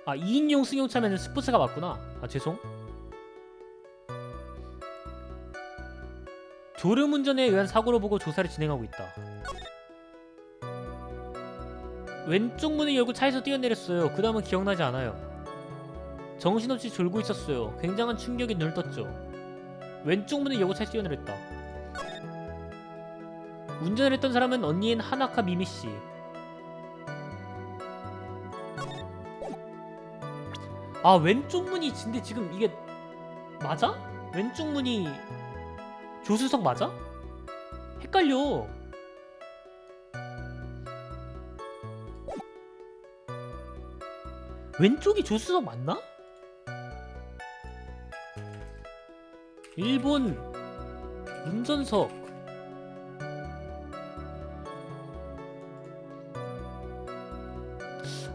아, 2인용 승용차면은 스포츠가 맞구나. 아, 죄송. 졸음운전에 의한 사고로 보고 조사를 진행하고 있다. 왼쪽 문을 열고 차에서 뛰어내렸어요. 그 다음은 기억나지 않아요. 정신없이 졸고 있었어요. 굉장한 충격에 눈을 떴죠. 왼쪽 문을 열고 차에서 뛰어내렸다. 운전을 했던 사람은 언니인 하나카 미미씨. 아, 왼쪽 문이 근데 지금 이게 맞아? 왼쪽 문이 조수석 맞아? 헷갈려. 왼쪽이 조수석 맞나? 일본 운전석.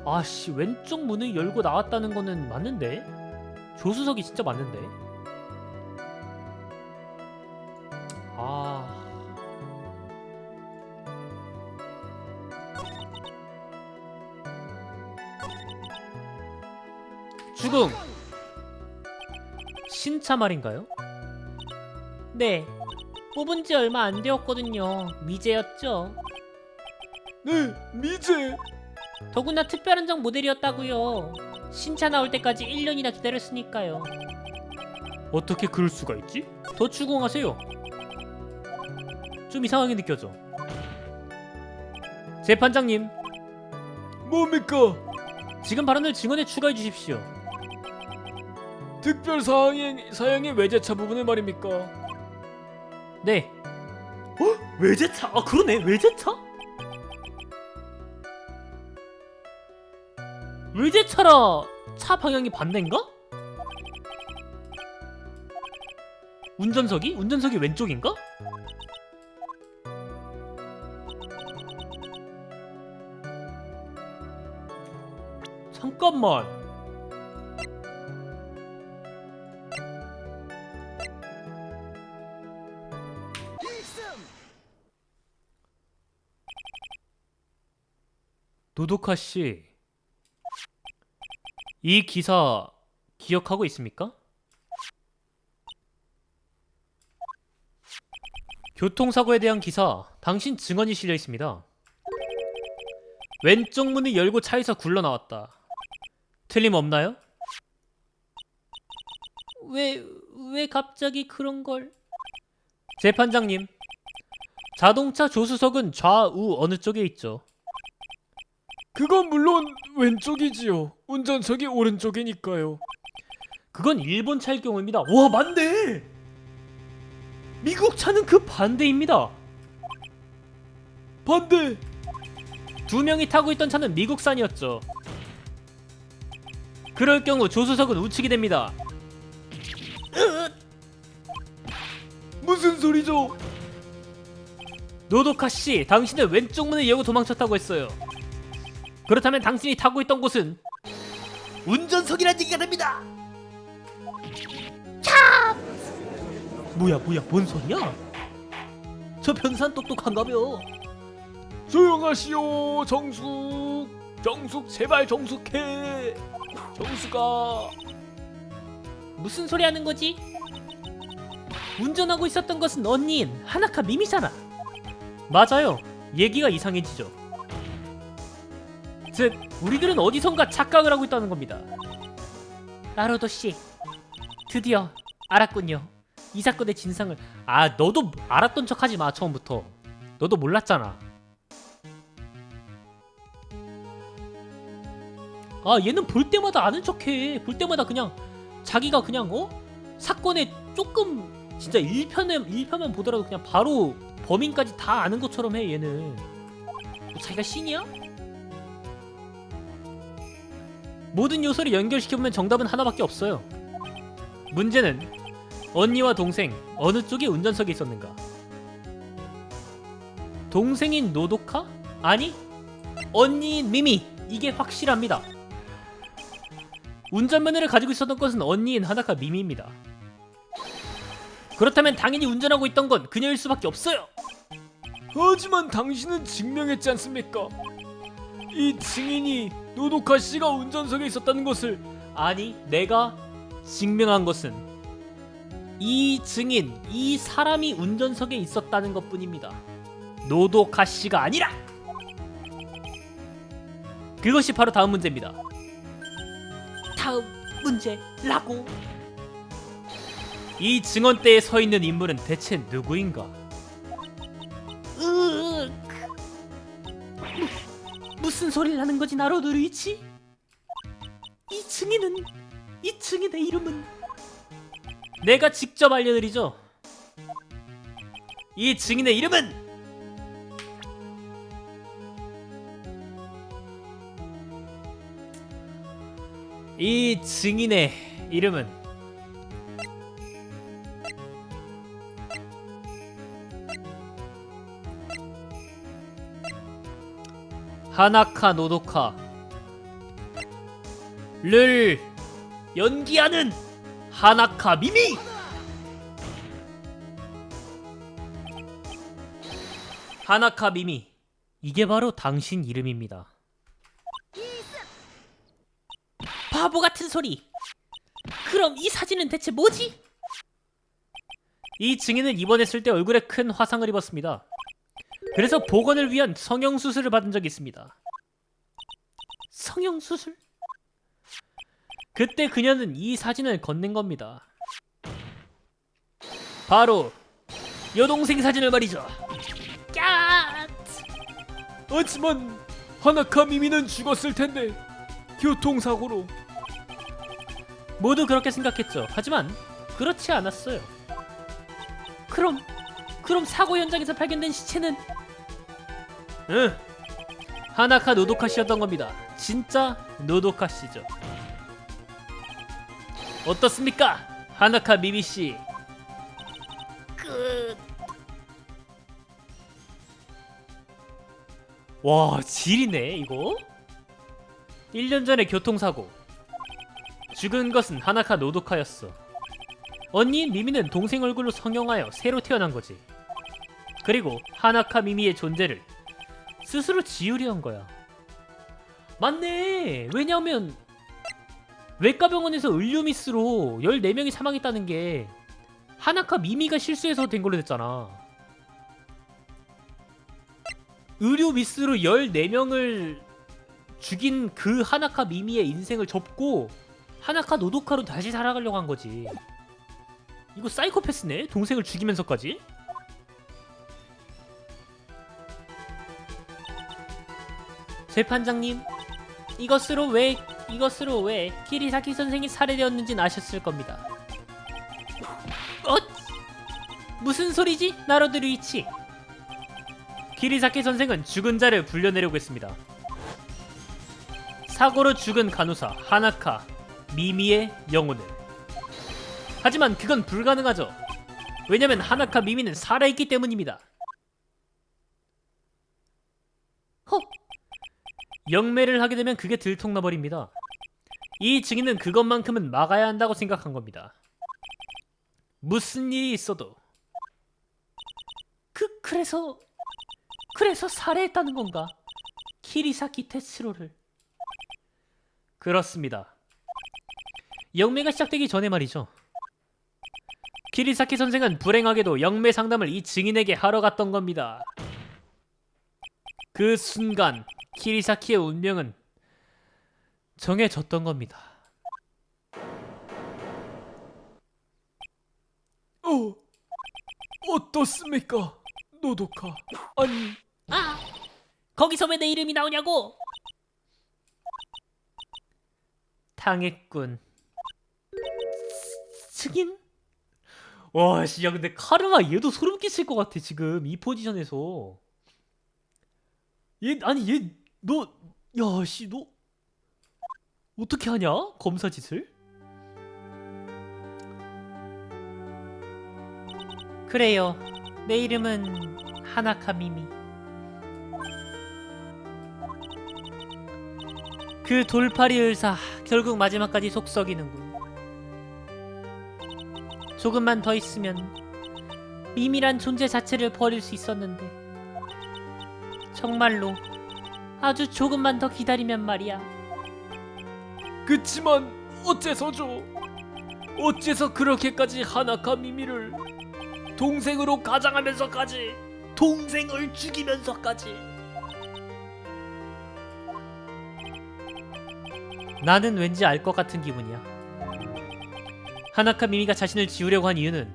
아씨, 왼쪽 문을 열고 나왔다는 거는 맞는데? 조수석이 진짜 맞는데? 아... 죽음! 신차 말인가요? 네, 뽑은 지 얼마 안 되었거든요. 미제였죠. 네, 미제. 더구나 특별 한정 모델이었다고요. 신차 나올 때까지 1년이나 기다렸으니까요. 어떻게 그럴 수가 있지? 더 추궁하세요. 좀 이상하게 느껴져. 재판장님, 뭡니까? 지금 발언을 증언에 추가해 주십시오. 특별 사양의 외제차 부분을 말입니까? 네. 어? 외제차? 아, 그러네. 외제차? 외제차라 차 방향이 반대인가? 운전석이? 운전석이 왼쪽인가? 잠깐만. 노도카 씨, 이 기사 기억하고 있습니까? 교통사고에 대한 기사, 당신 증언이 실려 있습니다. 왼쪽 문을 열고 차에서 굴러나왔다. 틀림없나요? 왜 갑자기 그런 걸? 재판장님, 자동차 조수석은 좌우 어느 쪽에 있죠? 그건 물론 왼쪽이지요. 운전석이 오른쪽이니까요. 그건 일본 차일 경우입니다. 와, 맞네! 미국 차는 그 반대입니다. 반대. 두 명이 타고 있던 차는 미국산이었죠. 그럴 경우 조수석은 우측이 됩니다. 무슨 소리죠? 노도카 씨, 당신은 왼쪽 문을 열고 도망쳤다고 했어요. 그렇다면 당신이 타고 있던 곳은 운전석이란 얘기가 됩니다. 뭐야, 뭔 소리야? 저 변산 똑똑한가벼. 조용하시오, 정숙. 정숙, 제발 정숙해. 정숙아. 무슨 소리 하는 거지? 운전하고 있었던 것은 언니인 하나카 미미잖아. 맞아요. 얘기가 이상해지죠. 즉, 우리들은 어디선가 착각을 하고 있다는 겁니다. 나로도 씨, 드디어 알았군요. 이 사건의 진상을. 아, 너도 알았던 척하지 마. 처음부터 너도 몰랐잖아. 아, 얘는 볼 때마다 아는 척해. 볼 때마다 그냥 자기가 그냥 사건에 조금 진짜 1편만 보더라도 그냥 바로 범인까지 다 아는 것처럼 해. 얘는 뭐 자기가 신이야? 모든 요소를 연결시켜보면 정답은 하나밖에 없어요. 문제는 언니와 동생 어느 쪽에 운전석에 있었는가? 동생인 노도카? 아니, 언니인 미미. 이게 확실합니다. 운전면허를 가지고 있었던 것은 언니인 하나카 미미입니다. 그렇다면 당연히 운전하고 있던 건 그녀일 수밖에 없어요. 하지만 당신은 증명했지 않습니까? 이 증인이 노도카 씨가 운전석에 있었다는 것을. 아니, 내가 증명한 것은 이 증인, 이 사람이 운전석에 있었다는 것뿐입니다. 노도카 씨가 아니라. 그것이 바로 다음 문제입니다. 다음 문제라고. 이 증언대에 서 있는 인물은 대체 누구인가? 무슨 소리를 하는 거지, 나로도 루이치? 이 증인의 이름은 내가 직접 알려드리죠. 이 증인의 이름은 하나카 노도카를 연기하는 하나카 미미! 하나카 미미, 이게 바로 당신 이름입니다. 바보 같은 소리. 그럼 이 사진은 대체 뭐지? 이 증인은 입원했을 때 얼굴에 큰 화상을 입었습니다. 그래서 복원을 위한 성형수술을 받은 적이 있습니다. 성형수술? 그때 그녀는 이 사진을 건넨 겁니다. 바로 여동생 사진을 말이죠. 까! 하지만 하나카 미미는 죽었을 텐데, 교통사고로. 모두 그렇게 생각했죠. 하지만 그렇지 않았어요. 그럼 사고 현장에서 발견된 시체는 하나카 노도카 씨였던 겁니다. 진짜 노도카 씨죠. 어떻습니까, 하나카 미미 씨? 끝. 와, 지리네 이거. 1년 전에 교통사고. 죽은 것은 하나카 노도카였어. 언니인 미미는 동생 얼굴로 성형하여 새로 태어난 거지. 그리고 하나카 미미의 존재를 스스로 지우려 한 거야. 맞네. 왜냐면 외과병원에서 을류미스로 14명이 사망했다는 게 하나카 미미가 실수해서 된 걸로 됐잖아. 의료미스로 14명을 죽인 그 하나카 미미의 인생을 접고 하나카 노도카로 다시 살아가려고 한 거지. 이거 사이코패스네. 동생을 죽이면서까지. 재판장님, 이것으로 왜 키리사키 선생이 살해되었는지는 아셨을 겁니다. 무슨 소리지, 나로드 루이치? 키리사키 선생은 죽은 자를 불려내려고 했습니다. 사고로 죽은 간호사 하나카 미미의 영혼을. 하지만 그건 불가능하죠. 왜냐면 하나카 미미는 살아있기 때문입니다. 영매를 하게 되면 그게 들통나버립니다. 이 증인은 그것만큼은 막아야 한다고 생각한 겁니다. 무슨 일이 있어도. 그래서 살해했다는 건가? 키리사키 테츠로를. 그렇습니다. 영매가 시작되기 전에 말이죠. 키리사키 선생은 불행하게도 영매 상담을 이 증인에게 하러 갔던 겁니다. 그 순간 키리사키의 운명은 정해졌던 겁니다. 어떻습니까, 노도카? 아니, 거기서 왜 내 이름이 나오냐고? 당했군. 증인? 와, 씨, 야, 근데 카르마 얘도 소름 끼칠 것 같아 지금 이 포지션에서. 너 어떻게 하냐? 검사 짓을? 그래요. 내 이름은 하나카 미미. 그 돌팔이 의사 결국 마지막까지 속썩이는군. 조금만 더 있으면 미미란 존재 자체를 버릴 수 있었는데 정말로 아주 조금만 더 기다리면 말이야. 그치만 어째서죠? 어째서 그렇게까지 하나카 미미를 동생으로 가장하면서까지 동생을 죽이면서까지 나는 왠지 알 것 같은 기분이야. 하나카 미미가 자신을 지우려고 한 이유는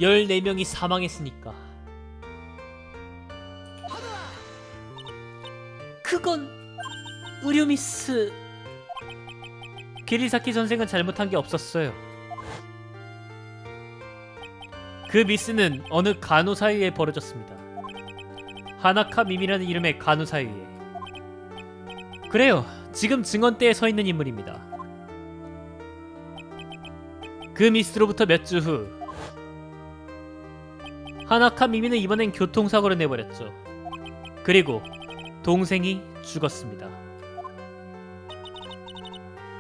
14명이 사망했으니까. 그건 의료미스. 기리사키 선생은 잘못한 게 없었어요. 그 미스는 어느 간호사 의에 벌어졌습니다. 하나카 미미라는 이름의 간호사 의에. 그래요. 지금 증언대에 서 있는 인물입니다. 그 미스로부터 몇 주 후 하나카 미미는 이번엔 교통사고를 내버렸죠. 그리고 동생이 죽었습니다.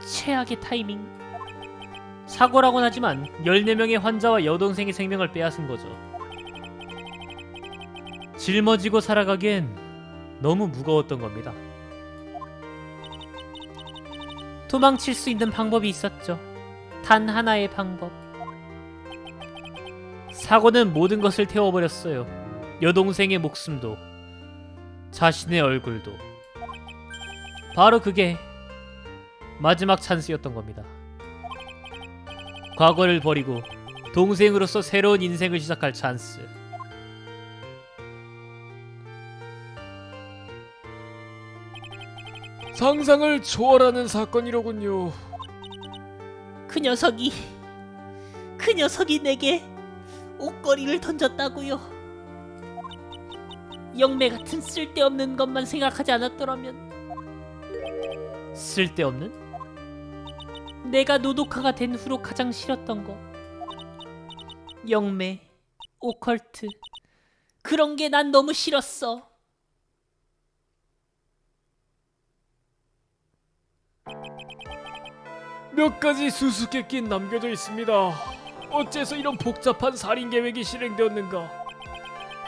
최악의 타이밍. 사고라곤 하지만 14명의 환자와 여동생의 생명을 빼앗은 거죠. 짊어지고 살아가기엔 너무 무거웠던 겁니다. 도망칠 수 있는 방법이 있었죠. 단 하나의 방법. 사고는 모든 것을 태워버렸어요. 여동생의 목숨도, 자신의 얼굴도. 바로 그게 마지막 찬스였던 겁니다. 과거를 버리고 동생으로서 새로운 인생을 시작할 찬스. 상상을 초월하는 사건이로군요. 그 녀석이 내게 옷걸이를 던졌다고요. 영매 같은 쓸데없는 것만 생각하지 않았더라면. 쓸데없는? 내가 노도카가 된 후로 가장 싫었던 거. 영매, 오컬트, 그런 게 난 너무 싫었어. 몇 가지 수수께끼는 남겨져 있습니다. 어째서 이런 복잡한 살인 계획이 실행되었는가?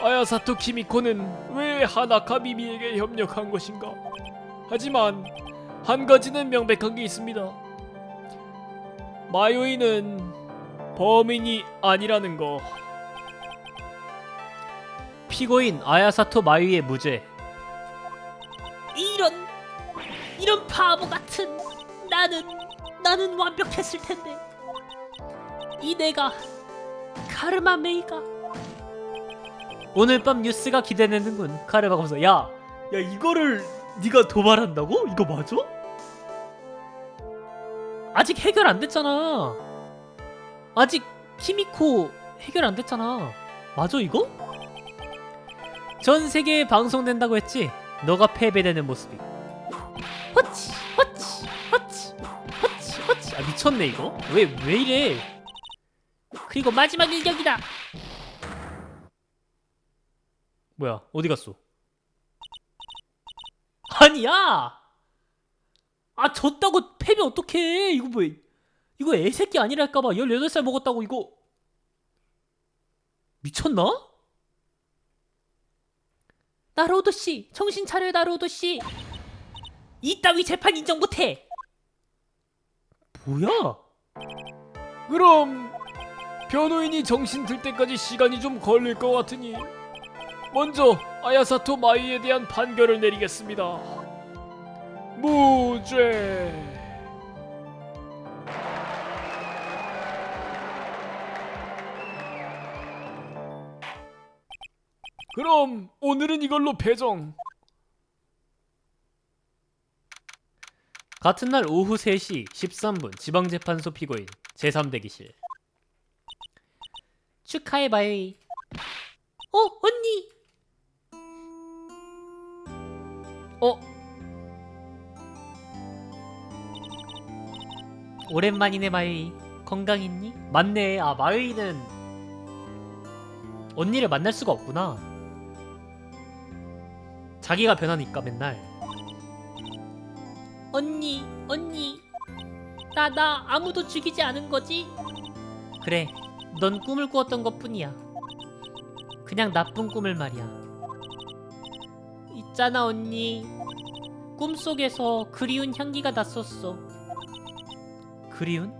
아야사토 키미코는 왜 하나카 미미에게 협력한 것인가? 하지만 한 가지는 명백한 게 있습니다. 마요이는 범인이 아니라는 거. 피고인 아야사토 마유의 무죄. 이런 바보 같은. 나는 완벽했을 텐데. 이 내가 카르마 메이가. 오늘 밤 뉴스가 기대되는군. 카르마 검사. 야 이거를 네가 도발한다고? 이거 맞아? 아직 해결 안 됐잖아. 아직 키미코 해결 안 됐잖아. 맞아 이거? 전 세계에 방송된다고 했지. 너가 패배되는 모습이. 허치 허치 허치 허치 허치. 아 미쳤네 이거. 왜 이래? 그리고 마지막 일격이다. 뭐야 어디 갔어? 아니야. 아 졌다고 패면 어떡해. 이거 뭐 이거 애새끼 아니랄까봐 18살 먹었다고 이거 미쳤나? 나로우도씨 정신 차려요. 나로우도씨 이따위 재판 인정 못해. 뭐야? 그럼 변호인이 정신 들 때까지 시간이 좀 걸릴 것 같으니 먼저 아야사토 마이에 대한 판결을 내리겠습니다. 무죄. 그럼 오늘은 이걸로 배정. 같은 날 오후 3시 13분 지방재판소 피고인 제3대기실. 축하해 마요이. 언니. 오랜만이네 마요이. 건강했니? 맞네. 아, 마요이는 언니를 만날 수가 없구나. 자기가 변하니까 맨날. 언니, 나 아무도 죽이지 않은 거지? 그래, 넌 꿈을 꾸었던 것뿐이야. 그냥 나쁜 꿈을 말이야. 있잖아 언니, 꿈속에서 그리운 향기가 났었어. 그리운?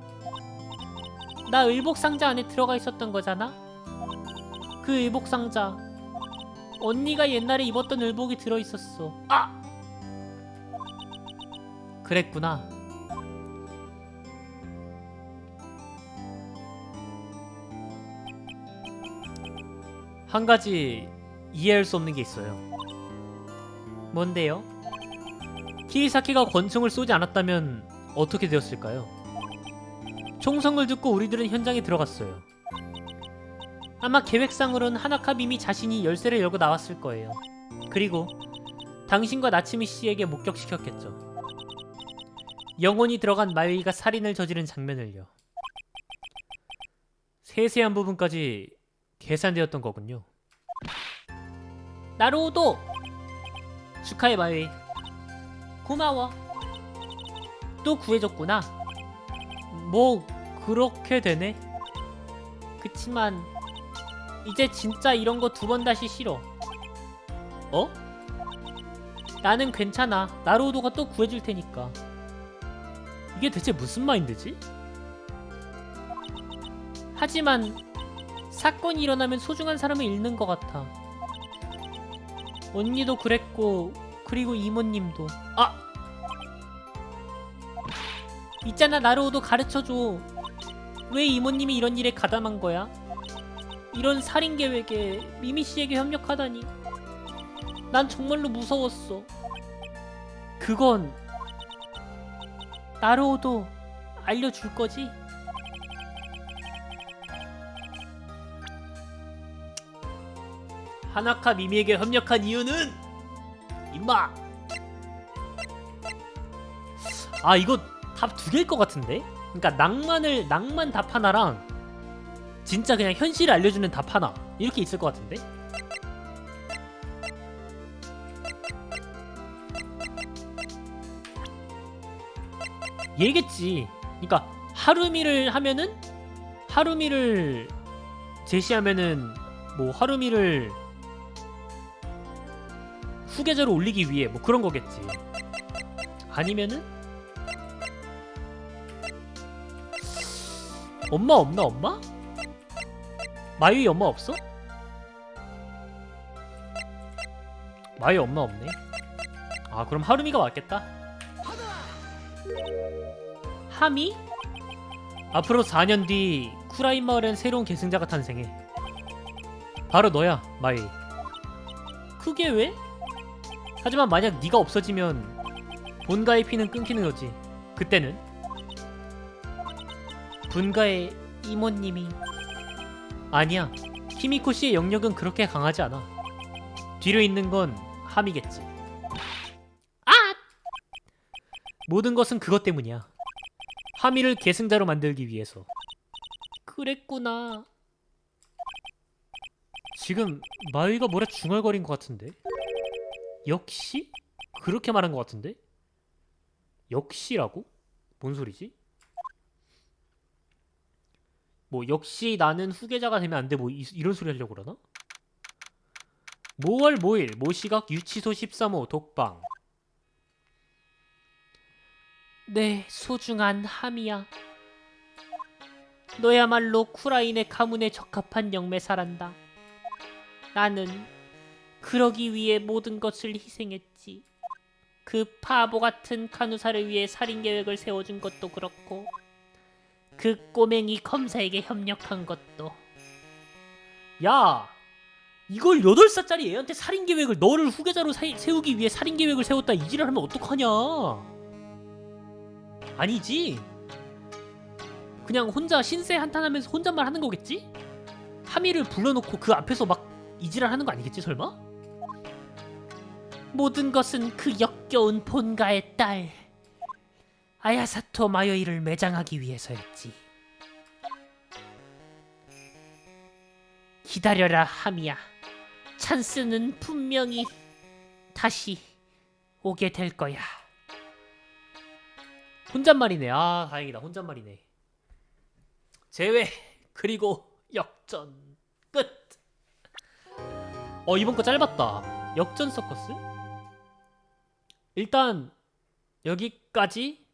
나 의복상자 안에 들어가 있었던 거잖아? 그 의복상자, 언니가 옛날에 입었던 의복이 들어있었어. 아! 그랬구나. 한 가지 이해할 수 없는 게 있어요. 뭔데요? 키리사키가 권총을 쏘지 않았다면 어떻게 되었을까요? 총성을 듣고 우리들은 현장에 들어갔어요. 아마 계획상으론 하나카 미미 자신이 열쇠를 열고 나왔을 거예요. 그리고 당신과 나츠미 씨에게 목격시켰겠죠. 영혼이 들어간 마요이가 살인을 저지른 장면을요. 세세한 부분까지 계산되었던 거군요. 나루오도! 축하해 마요이. 고마워. 또 구해줬구나. 뭐 그렇게 되네. 그치만 이제 진짜 이런 거 두 번 다시 싫어. 어? 나는 괜찮아. 나루오도가 또 구해줄 테니까. 이게 대체 무슨 마인드지? 하지만 사건이 일어나면 소중한 사람을 잃는 것 같아. 언니도 그랬고, 그리고 이모님도. 아! 있잖아, 나루오도 가르쳐줘. 왜 이모님이 이런 일에 가담한 거야? 이런 살인 계획에 미미 씨에게 협력하다니. 난 정말로 무서웠어. 그건 나루오도 알려줄 거지? 하나카 미미에게 협력한 이유는 임마. 아, 이거 답 두 개일 것 같은데? 그러니까 낭만 답 하나랑 진짜 그냥 현실을 알려주는 답 하나, 이렇게 있을 것 같은데? 얘겠지. 그러니까 하루미를 제시하면은 뭐 하루미를 후계자로 올리기 위해 뭐 그런 거겠지. 아니면은 엄마 없나? 엄마? 마유이 엄마 없어? 마유이 엄마 없네. 아, 그럼 하루미가 맞겠다. 하미? 앞으로 4년 뒤 쿠라인 마을엔 새로운 계승자가 탄생해. 바로 너야, 마유이. 그게 왜? 하지만 만약 네가 없어지면 본가의 피는 끊기는 거지. 그때는 분가의 이모님이. 아니야, 히미코 씨의 영역은 그렇게 강하지 않아. 뒤로 있는 건 함이겠지. 아! 모든 것은 그것 때문이야. 하미를 계승자로 만들기 위해서. 그랬구나. 지금 마유이가 뭐라 중얼거린 것 같은데? 역시? 그렇게 말한 것 같은데? 역시라고? 뭔 소리지? 뭐 역시 나는 후계자가 되면 안 돼, 뭐 이런 소리 하려고 그러나? 모월 모일 모시각 유치소 13호 독방. 네, 소중한 하미야. 너야말로 쿠라인의 가문에 적합한 영매사란다. 나는 그러기 위해 모든 것을 희생했지. 그 바보 같은 카누사를 위해 살인 계획을 세워준 것도 그렇고, 그 꼬맹이 검사에게 협력한 것도. 야, 이걸 8살짜리 애한테 살인 계획을, 너를 후계자로 세우기 위해 살인 계획을 세웠다 이지랄 하면 어떡하냐? 아니지. 그냥 혼자 신세 한탄하면서 혼잣말 하는 거겠지? 하미를 불러놓고 그 앞에서 막 이지랄 하는 거 아니겠지 설마? 모든 것은 그 역겨운 본가의 딸 아야사토 마요이를 매장하기 위해서였지. 기다려라 하미야. 찬스는 분명히 다시 오게 될 거야. 혼잣말이네. 아 다행이다. 혼잣말이네. 제외 그리고 역전 끝. 이번 거 짧았다. 역전 서커스? 일단 여기까지